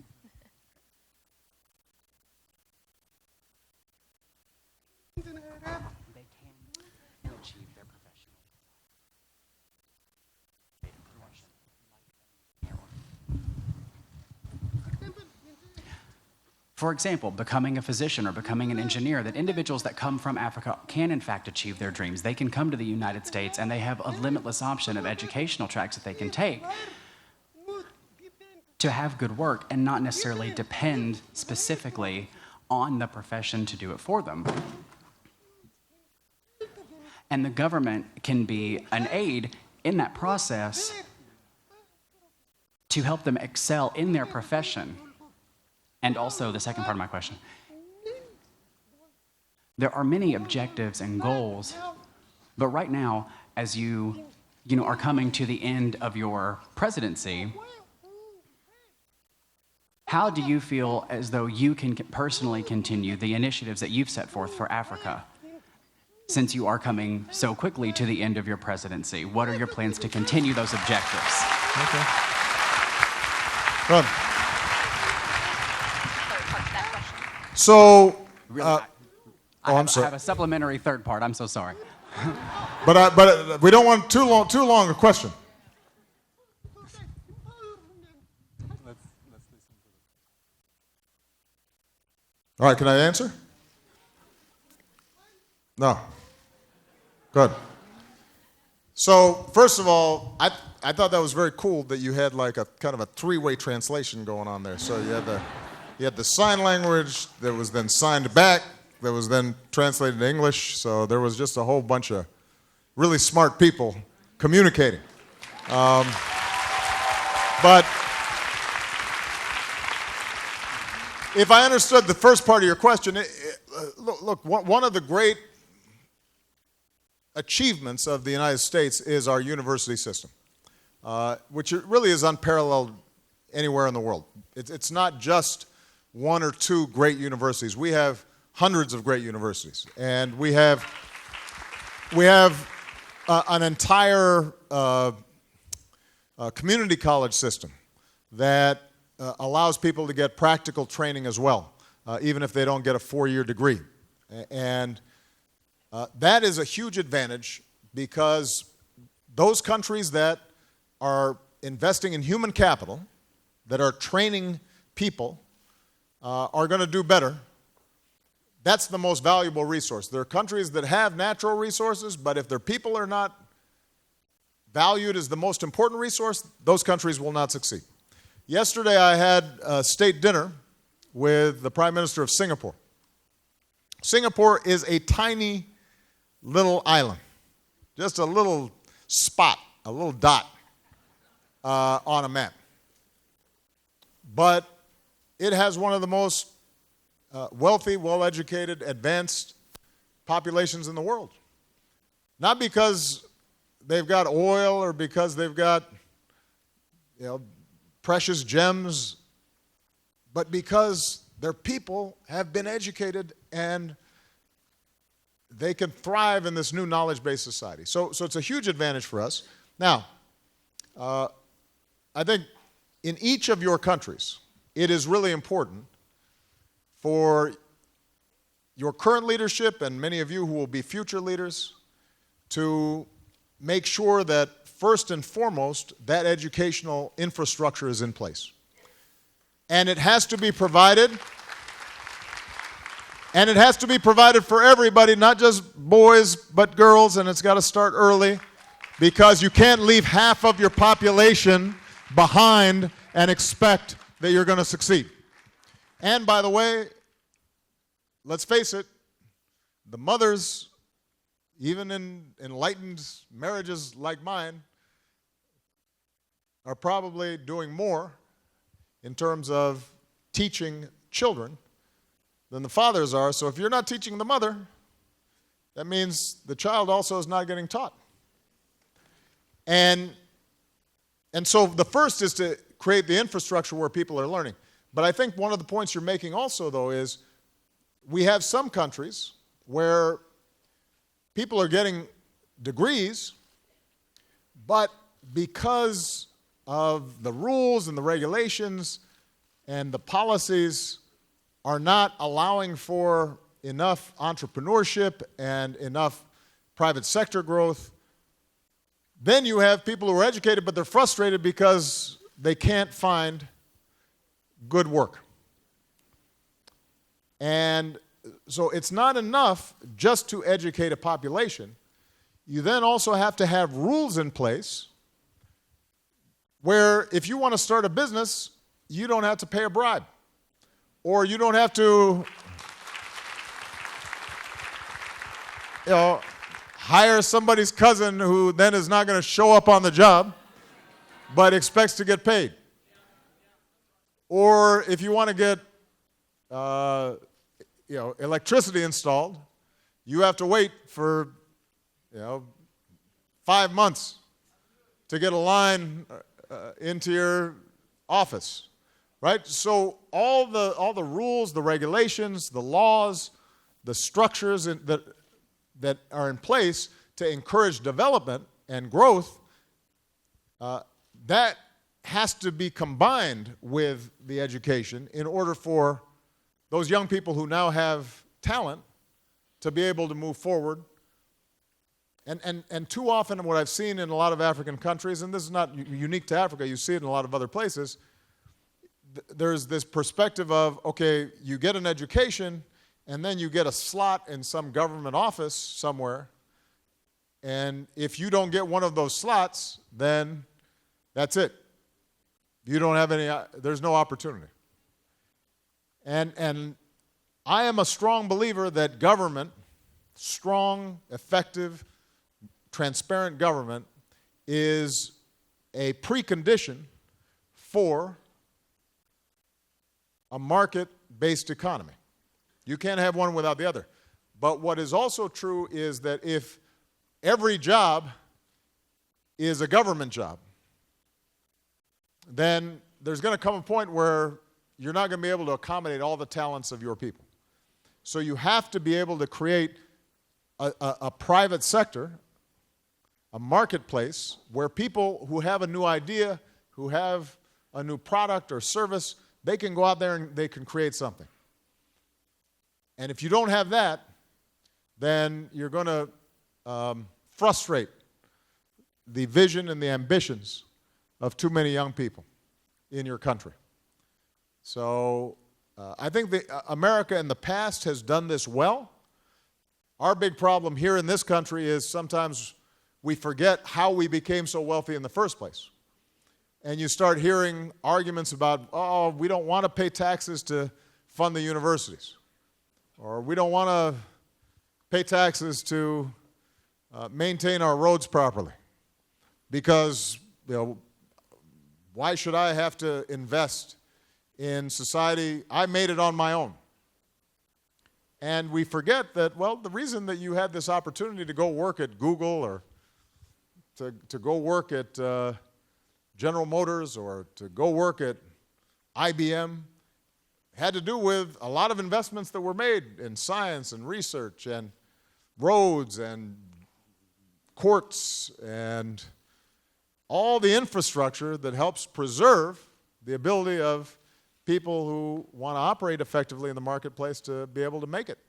They can achieve their professional For example, becoming a physician or becoming an engineer, that individuals that come from Africa can in fact achieve their dreams. They can come to the United States and they have a limitless option of educational tracks that they can take to have good work and not necessarily depend specifically on the profession to do it for them. And the government can be an aid in that process to help them excel in their profession. And also, the second part of my question, there are many objectives and goals, but right now, as you are coming to the end of your presidency, how do you feel as though you can personally continue the initiatives that you've set forth for Africa? Since you are coming so quickly to the end of your presidency, what are your plans to continue those objectives? Okay. Good. So, I'm sorry. I have a supplementary third part. I'm so sorry. But we don't want too long a question. All right, can I answer? No. Good. So, first of all, I thought that was very cool that you had like a kind of a three-way translation going on there. So you had You had the sign language that was then signed back, that was then translated to English. So there was just a whole bunch of really smart people communicating. But if I understood the first part of your question, look, one of the great achievements of the United States is our university system, which really is unparalleled anywhere in the world. It's not just one or two great universities. We have hundreds of great universities, and we have an entire community college system that allows people to get practical training as well, even if they don't get a 4-year degree. And that is a huge advantage because those countries that are investing in human capital, that are training people, are going to do better. That's the most valuable resource. There are countries that have natural resources, but if their people are not valued as the most important resource, those countries will not succeed. Yesterday I had a state dinner with the Prime Minister of Singapore. Singapore is a tiny little island, just a little spot, a little dot on a map. But it has one of the most wealthy, well-educated, advanced populations in the world. Not because they've got oil or because they've got, precious gems, but because their people have been educated and they can thrive in this new knowledge-based society. So it's a huge advantage for us. Now, I think in each of your countries, it is really important for your current leadership and many of you who will be future leaders to make sure that first and foremost that educational infrastructure is in place. And it has to be provided, for everybody, not just boys but girls, and it's got to start early because you can't leave half of your population behind and expect that you're going to succeed. And by the way, let's face it, the mothers, even in enlightened marriages like mine, are probably doing more in terms of teaching children than the fathers are. So if you're not teaching the mother, that means the child also is not getting taught. And so the first is to create the infrastructure where people are learning. But I think one of the points you're making also, though, is we have some countries where people are getting degrees, but because of the rules and the regulations and the policies are not allowing for enough entrepreneurship and enough private sector growth, then you have people who are educated, but they're frustrated because they can't find good work. And so it's not enough just to educate a population. You then also have to have rules in place where if you want to start a business, you don't have to pay a bribe. Or you don't have to hire somebody's cousin who then is not going to show up on the job but expects to get paid. Or if you want to get electricity installed, you have to wait for 5 months to get a line into your office, right? So all the rules, the regulations, the laws, the structures that are in place to encourage development and growth, that has to be combined with the education in order for those young people who now have talent to be able to move forward. And too often what I've seen in a lot of African countries, and this is not unique to Africa, you see it in a lot of other places, there's this perspective of, okay, you get an education and then you get a slot in some government office somewhere, and if you don't get one of those slots, then that's it. You don't have there's no opportunity. And I am a strong believer that government, strong, effective, transparent government, is a precondition for a market-based economy. You can't have one without the other. But what is also true is that if every job is a government job, then there's going to come a point where you're not going to be able to accommodate all the talents of your people. So you have to be able to create a private sector, a marketplace, where people who have a new idea, who have a new product or service, they can go out there and they can create something. And if you don't have that, then you're going to frustrate the vision and the ambitions of too many young people in your country. So I think America in the past has done this well. Our big problem here in this country is sometimes we forget how we became so wealthy in the first place. And you start hearing arguments about, oh, we don't want to pay taxes to fund the universities. Or we don't want to pay taxes to maintain our roads properly. Because, why should I have to invest in society? I made it on my own. And we forget that, well, the reason that you had this opportunity to go work at Google or to go work at General Motors or to go work at IBM had to do with a lot of investments that were made in science and research and roads and courts and all the infrastructure that helps preserve the ability of people who want to operate effectively in the marketplace to be able to make it.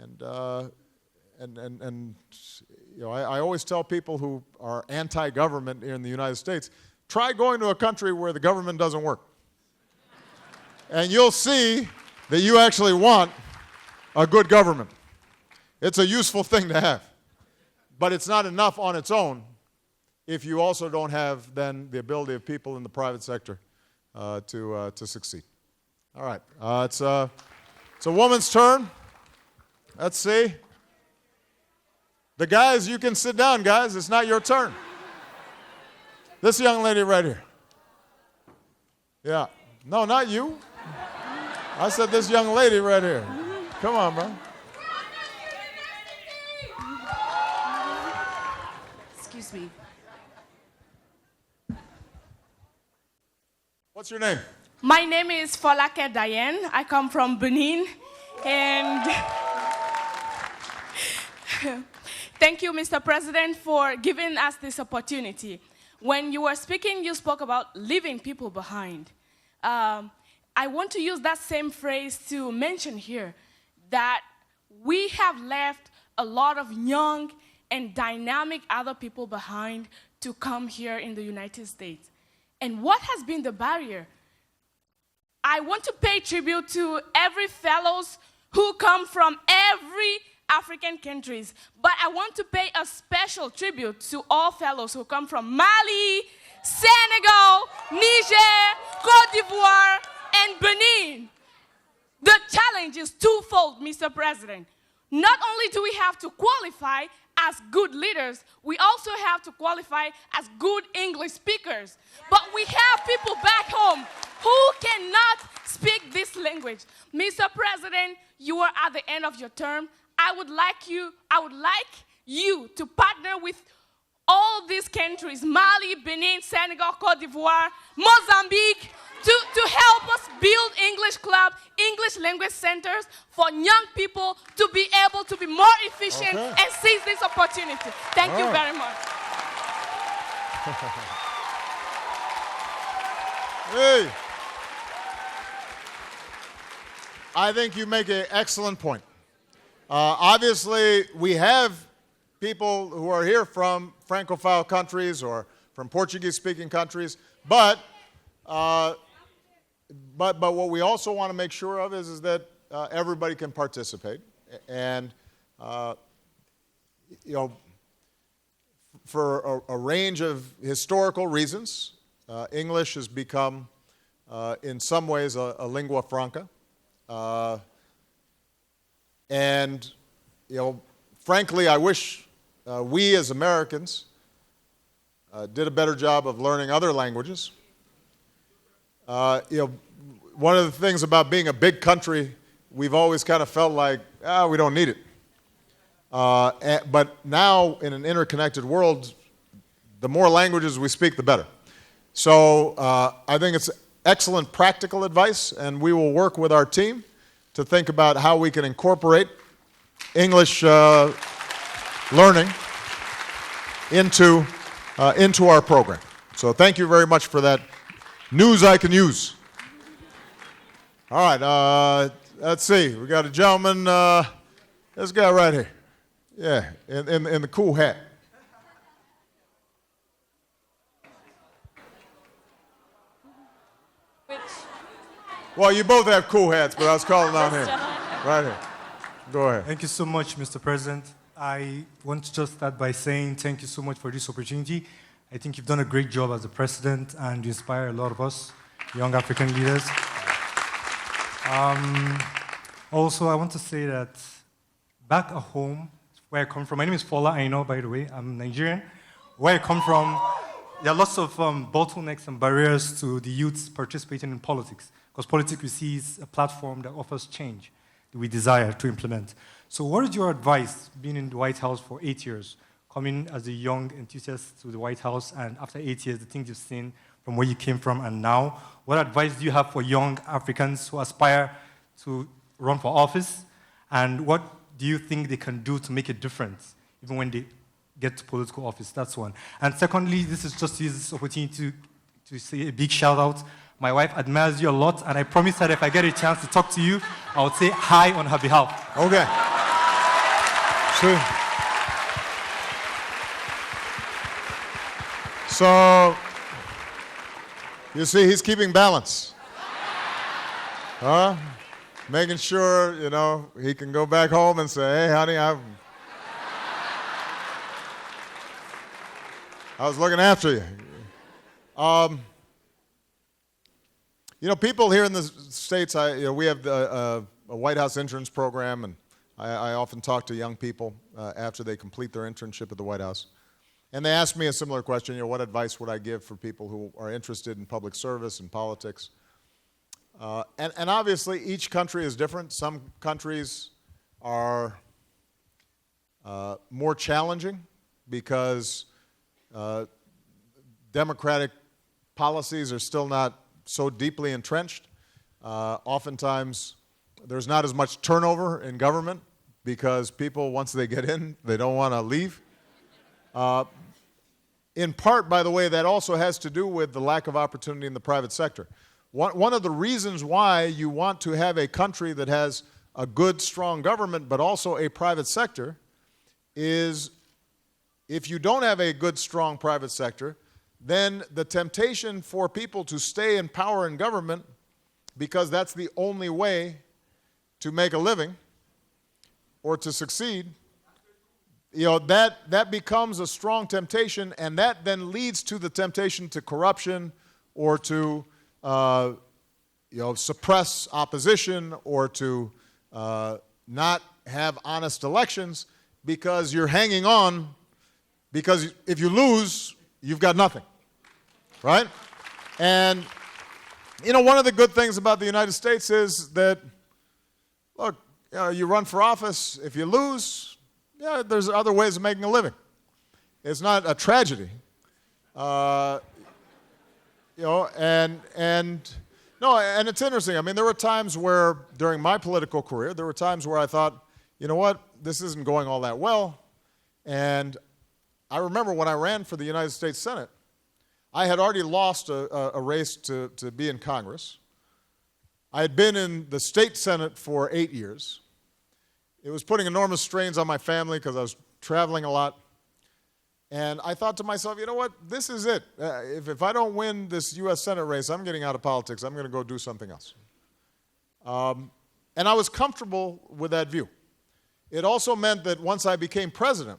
And I always tell people who are anti-government here in the United States, try going to a country where the government doesn't work. And you'll see that you actually want a good government. It's a useful thing to have. But it's not enough on its own if you also don't have then the ability of people in the private sector to succeed. All right, it's a woman's turn. Let's see. The guys, you can sit down, guys. It's not your turn. This young lady right here. Yeah. No, not you. I said this young lady right here. Come on, bro. Excuse me. What's your name? My name is Folake Diane. I come from Benin. And thank you, Mr. President, for giving us this opportunity. When you were speaking, you spoke about leaving people behind. I want to use that same phrase to mention here that we have left a lot of young and dynamic other people behind to come here in the United States. And what has been the barrier? I want to pay tribute to every fellows who come from every African countries, but I want to pay a special tribute to all fellows who come from Mali, Senegal, Niger, Côte d'Ivoire, and Benin. The challenge is twofold, Mr. President. Not only do we have to qualify as good leaders, we also have to qualify as good English speakers. But we have people back home who cannot speak this language. Mr. President, you are at the end of your term. I would like you to partner with all these countries, Mali, Benin, Senegal, Côte d'Ivoire, Mozambique, to help us build English club, English language centers for young people to be able to be more efficient and seize this opportunity. Thank you very much. Hey, I think you make an excellent point. Obviously, we have people who are here from Francophone countries or from Portuguese-speaking countries, but what we also want to make sure of is that everybody can participate. And, for a range of historical reasons, English has become in some ways a lingua franca. And, you know, frankly, I wish we as Americans did a better job of learning other languages. You know, one of the things about being a big country, we've always kind of felt like, we don't need it. But now, in an interconnected world, the more languages we speak, the better. So I think it's excellent practical advice, and we will work with our team to think about how we can incorporate English learning into our program. So thank you very much for that news I can use. All right, let's see. We got a gentleman, this guy right here. Yeah, in the cool hat. Well, you both have cool hats, but I was calling down here. Right here. Go ahead. Thank you so much, Mr. President. I want to just start by saying thank you so much for this opportunity. I think you've done a great job as a president, and you inspire a lot of us, young African leaders. Also, I want to say that back at home, where I come from, my name is Fola Aino, by the way. I'm Nigerian. Where I come from, there are lots of bottlenecks and barriers to the youths participating in politics, because politics we see is a platform that offers change that we desire to implement. So what is your advice, being in the White House for 8 years, coming as a young enthusiast to the White House, and after 8 years, the things you've seen from where you came from and now, what advice do you have for young Africans who aspire to run for office, and what do you think they can do to make a difference, even when they get to political office? That's one. And secondly, this is just to use this opportunity to say a big shout out. My wife admires you a lot, and I promise that if I get a chance to talk to you, I would say hi on her behalf. Okay. So, you see, he's keeping balance. Huh? Making sure, you know, he can go back home and say, hey, honey, I was looking after you. You know, people here in the States, we have a White House interns program, and I often talk to young people after they complete their internship at the White House. And they ask me a similar question, you know, what advice would I give for people who are interested in public service and politics? And obviously, each country is different. Some countries are more challenging because democratic policies are still not so deeply entrenched. Oftentimes, there's not as much turnover in government because people, once they get in, they don't want to leave. In part, by the way, that also has to do with the lack of opportunity in the private sector. One of the reasons why you want to have a country that has a good, strong government, but also a private sector, is if you don't have a good, strong private sector, then the temptation for people to stay in power in government, because that's the only way to make a living or to succeed, you know, that becomes a strong temptation, and that then leads to the temptation to corruption or to suppress opposition or to not have honest elections because you're hanging on, because if you lose, you've got nothing, right? And, you know, one of the good things about the United States is that, look, you run for office, if you lose, yeah, there's other ways of making a living. It's not a tragedy. And it's interesting. I mean, there were times where, during my political career, there were times where I thought, you know what, this isn't going all that well. And I remember when I ran for the United States Senate, I had already lost a race to be in Congress. I had been in the state Senate for 8 years. It was putting enormous strains on my family because I was traveling a lot. And I thought to myself, you know what, this is it. If I don't win this U.S. Senate race, I'm getting out of politics. I'm going to go do something else. And I was comfortable with that view. It also meant that once I became president,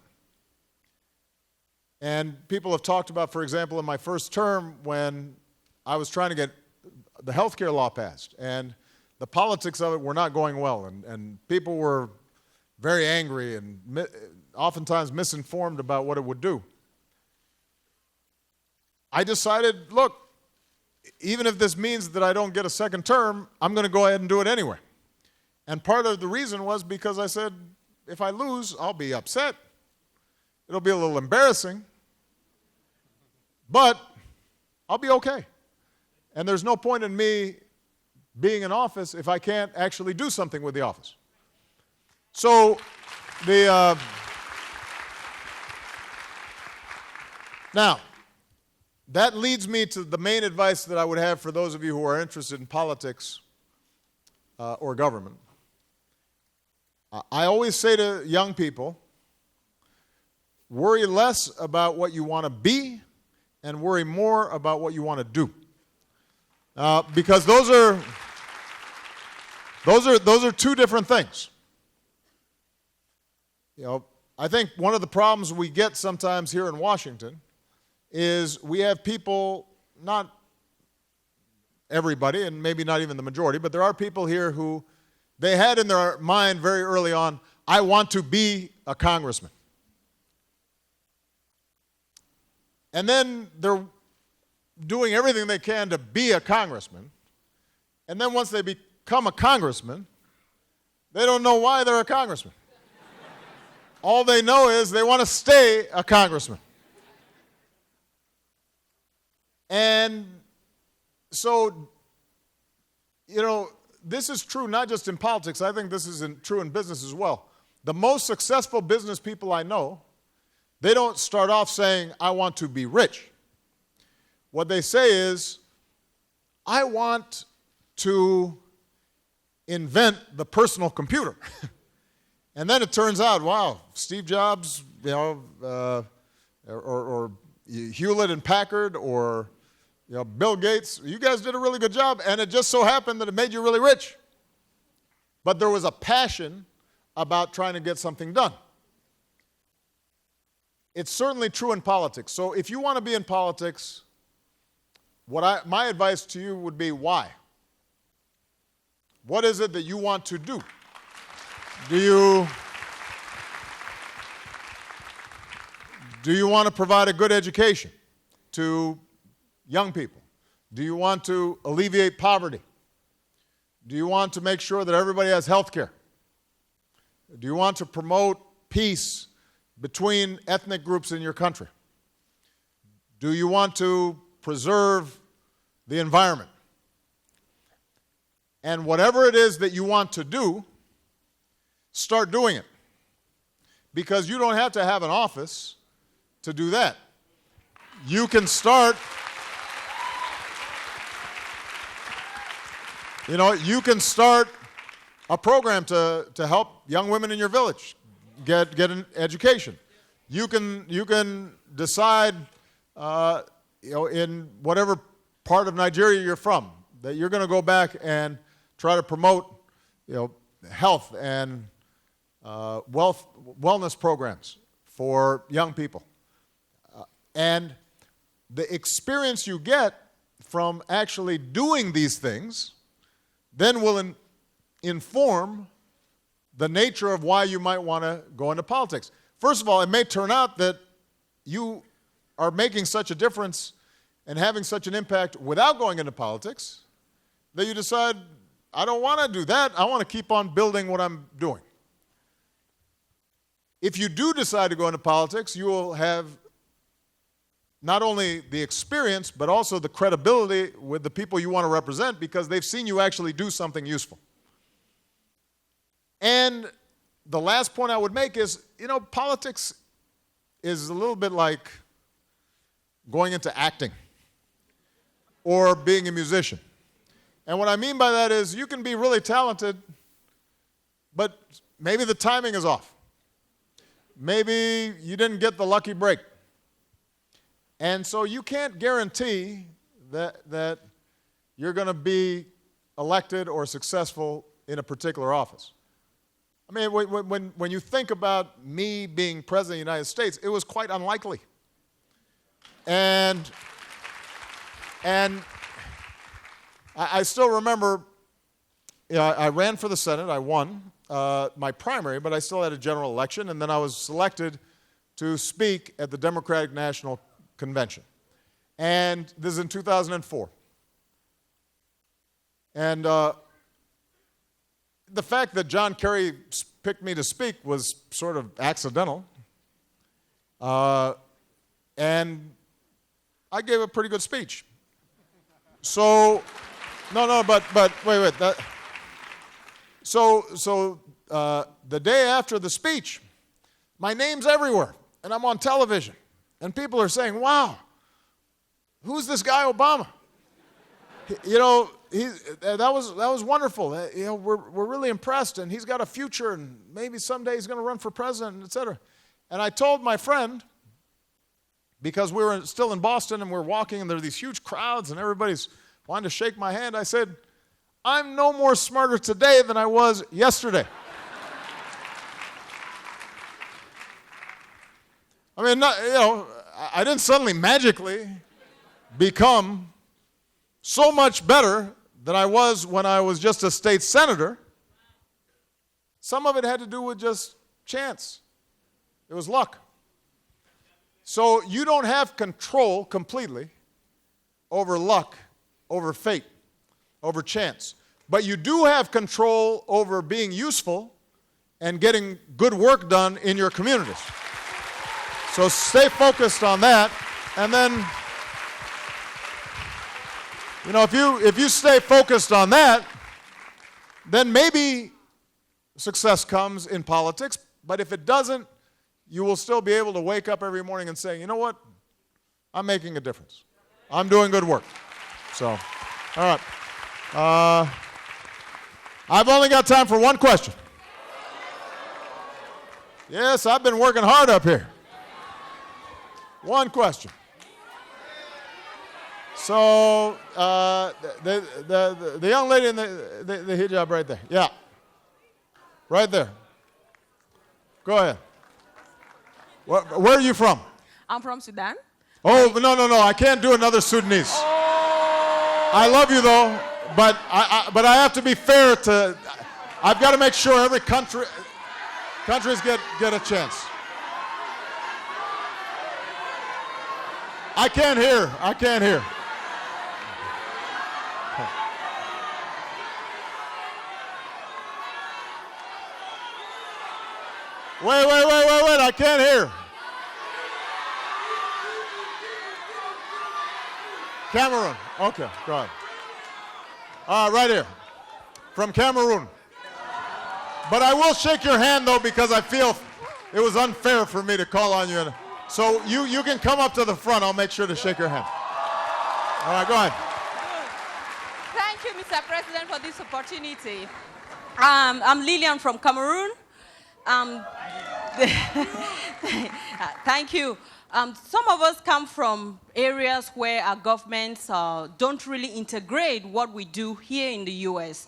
and people have talked about, for example, in my first term when I was trying to get the health care law passed, and the politics of it were not going well, and people were very angry and oftentimes misinformed about what it would do. I decided, look, even if this means that I don't get a second term, I'm going to go ahead and do it anyway. And part of the reason was because I said, if I lose, I'll be upset. It'll be a little embarrassing, but I'll be okay. And there's no point in me being in office if I can't actually do something with the office. So now, that leads me to the main advice that I would have for those of you who are interested in politics or government. I always say to young people, worry less about what you want to be and worry more about what you want to do. Because those are two different things. You know, I think one of the problems we get sometimes here in Washington is we have people, not everybody, and maybe not even the majority, but there are people here who they had in their mind very early on, I want to be a congressman. And then they're doing everything they can to be a congressman. And then once they become a congressman, they don't know why they're a congressman. All they know is they want to stay a congressman. And so, you know, this is true not just in politics. I think this is true in business as well. The most successful business people I know, they don't start off saying, I want to be rich. What they say is, I want to invent the personal computer. And then it turns out, wow, Steve Jobs, you know, or Hewlett and Packard, or you know, Bill Gates, you guys did a really good job, and it just so happened that it made you really rich. But there was a passion about trying to get something done. It's certainly true in politics. So if you want to be in politics, my advice to you would be why? What is it that you want to do? Do you want to provide a good education to young people? Do you want to alleviate poverty? Do you want to make sure that everybody has health care? Do you want to promote peace between ethnic groups in your country? Do you want to preserve the environment? And whatever it is that you want to do, start doing it. Because you don't have to have an office to do that. You can start, you can start a program to help young women in your village get an education. You can decide, in whatever part of Nigeria you're from, that you're going to go back and try to promote, health and wellness programs for young people. And the experience you get from actually doing these things then will inform the nature of why you might want to go into politics. First of all, it may turn out that you are making such a difference and having such an impact without going into politics that you decide, I don't want to do that. I want to keep on building what I'm doing. If you do decide to go into politics, you will have not only the experience, but also the credibility with the people you want to represent because they've seen you actually do something useful. And the last point I would make is, politics is a little bit like going into acting or being a musician. And what I mean by that is you can be really talented, but maybe the timing is off. Maybe you didn't get the lucky break. And so you can't guarantee that you're going to be elected or successful in a particular office. I mean, when you think about me being president of the United States, it was quite unlikely. And I still remember, I ran for the Senate. I won my primary, but I still had a general election, and then I was selected to speak at the Democratic National Convention. And this is in 2004. And the fact that John Kerry picked me to speak was sort of accidental. And I gave a pretty good speech. So, but wait. So the day after the speech, my name's everywhere, and I'm on television, and people are saying, "Wow, who's this guy Obama?" That was wonderful. We're really impressed, and he's got a future, and maybe someday he's going to run for president, etc. And I told my friend, because we were still in Boston and we're walking, and there are these huge crowds, and everybody's wanting to shake my hand. I said, "I'm no more smarter today than I was yesterday." I mean, I didn't suddenly magically become so much better than I was when I was just a state senator. Some of it had to do with just chance. It was luck. So you don't have control completely over luck, over fate, over chance. But you do have control over being useful and getting good work done in your communities. So stay focused on that, and then, if you stay focused on that, then maybe success comes in politics. But if it doesn't, you will still be able to wake up every morning and say, "You know what? I'm making a difference. I'm doing good work." So, all right. I've only got time for one question. Yes, I've been working hard up here. One question. So, the young lady in the hijab right there. Yeah. Right there. Go ahead. Where are you from? I'm from Sudan. Oh, no. I can't do another Sudanese. Oh. I love you, though, but I have to be fair to... I've got to make sure every countries get a chance. I can't hear. Wait, I can't hear. Cameroon. Okay, go ahead. Right here. From Cameroon. But I will shake your hand, though, because I feel it was unfair for me to call on you. So you can come up to the front. I'll make sure to shake your hand. All right, go ahead. Thank you, Mr. President, for this opportunity. I'm Lillian from Cameroon. Thank you. Some of us come from areas where our governments don't really integrate what we do here in the U.S.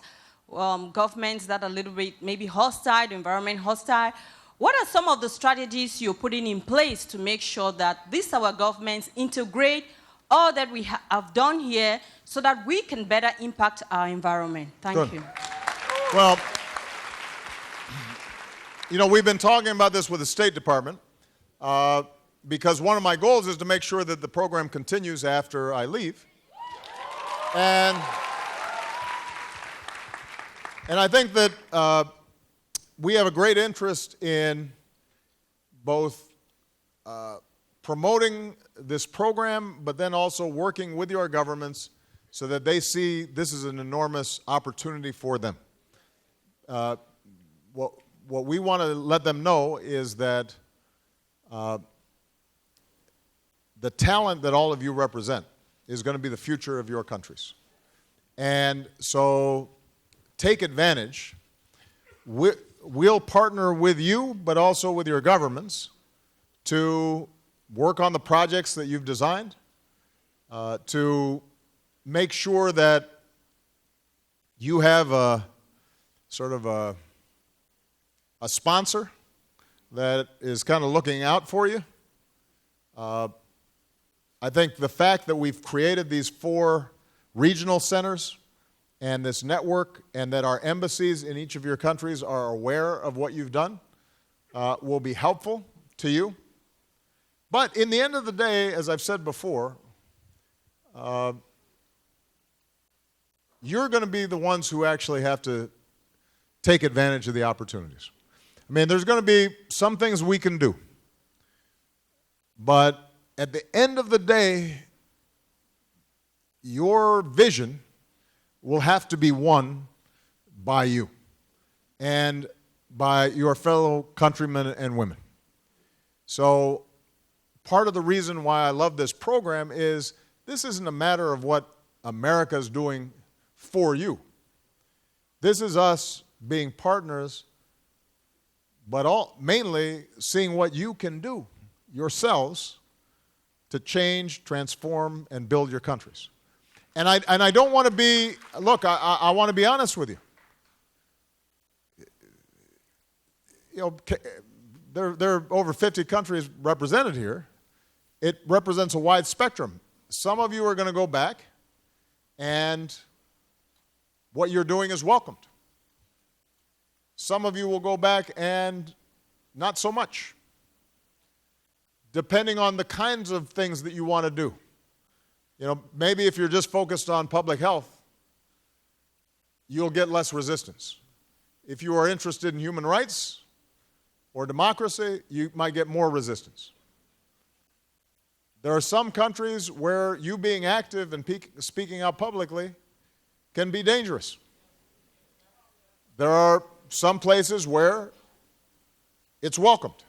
Governments that are a little bit maybe hostile, environment hostile. What are some of the strategies you're putting in place to make sure that these our governments integrate all that we have done here so that we can better impact our environment? Thank you. Well, we've been talking about this with the State Department because one of my goals is to make sure that the program continues after I leave. And I think that we have a great interest in both promoting this program, but then also working with your governments so that they see this is an enormous opportunity for them. What we want to let them know is that the talent that all of you represent is going to be the future of your countries. And so take advantage. We'll partner with you, but also with your governments to work on the projects that you've designed, to make sure that you have a sort of a sponsor that is kind of looking out for you. I think the fact that we've created these 4 regional centers and this network, and that our embassies in each of your countries are aware of what you've done, will be helpful to you. But in the end of the day, as I've said before, you're going to be the ones who actually have to take advantage of the opportunities. I mean, there's going to be some things we can do. But at the end of the day, your vision will have to be won by you and by your fellow countrymen and women. So part of the reason why I love this program is this isn't a matter of what America is doing for you. This is us being partners, but mainly seeing what you can do yourselves to change, transform, and build your countries. And I don't want to be, look, I want to be honest with you. You know, there are over 50 countries represented here. It represents a wide spectrum. Some of you are going to go back, and what you're doing is welcomed. Some of you will go back and not so much, depending on the kinds of things that you want to do. You know, maybe if you're just focused on public health, you'll get less resistance. If you are interested in human rights or democracy, you might get more resistance. There are some countries where you being active and speaking out publicly can be dangerous. There are some places where it's welcomed.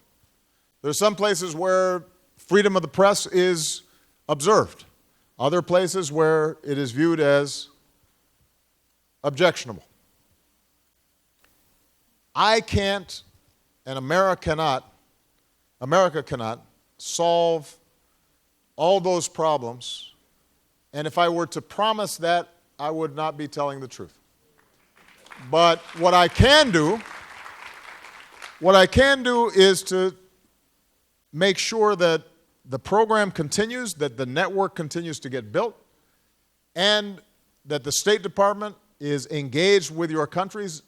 There are some places where freedom of the press is observed. Other places where it is viewed as objectionable. I can't, and America cannot solve all those problems. And if I were to promise that, I would not be telling the truth. But what I can do is to make sure that the program continues, that the network continues to get built, and that the State Department is engaged with your countries,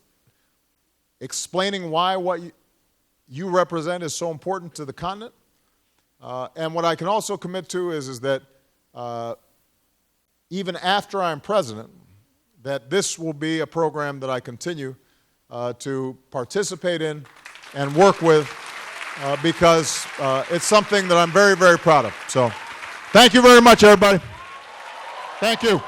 explaining why what you represent is so important to the continent. And what I can also commit to is that even after I'm president, that this will be a program that I continue to participate in and work with, because it's something that I'm very, very proud of. So thank you very much, everybody. Thank you.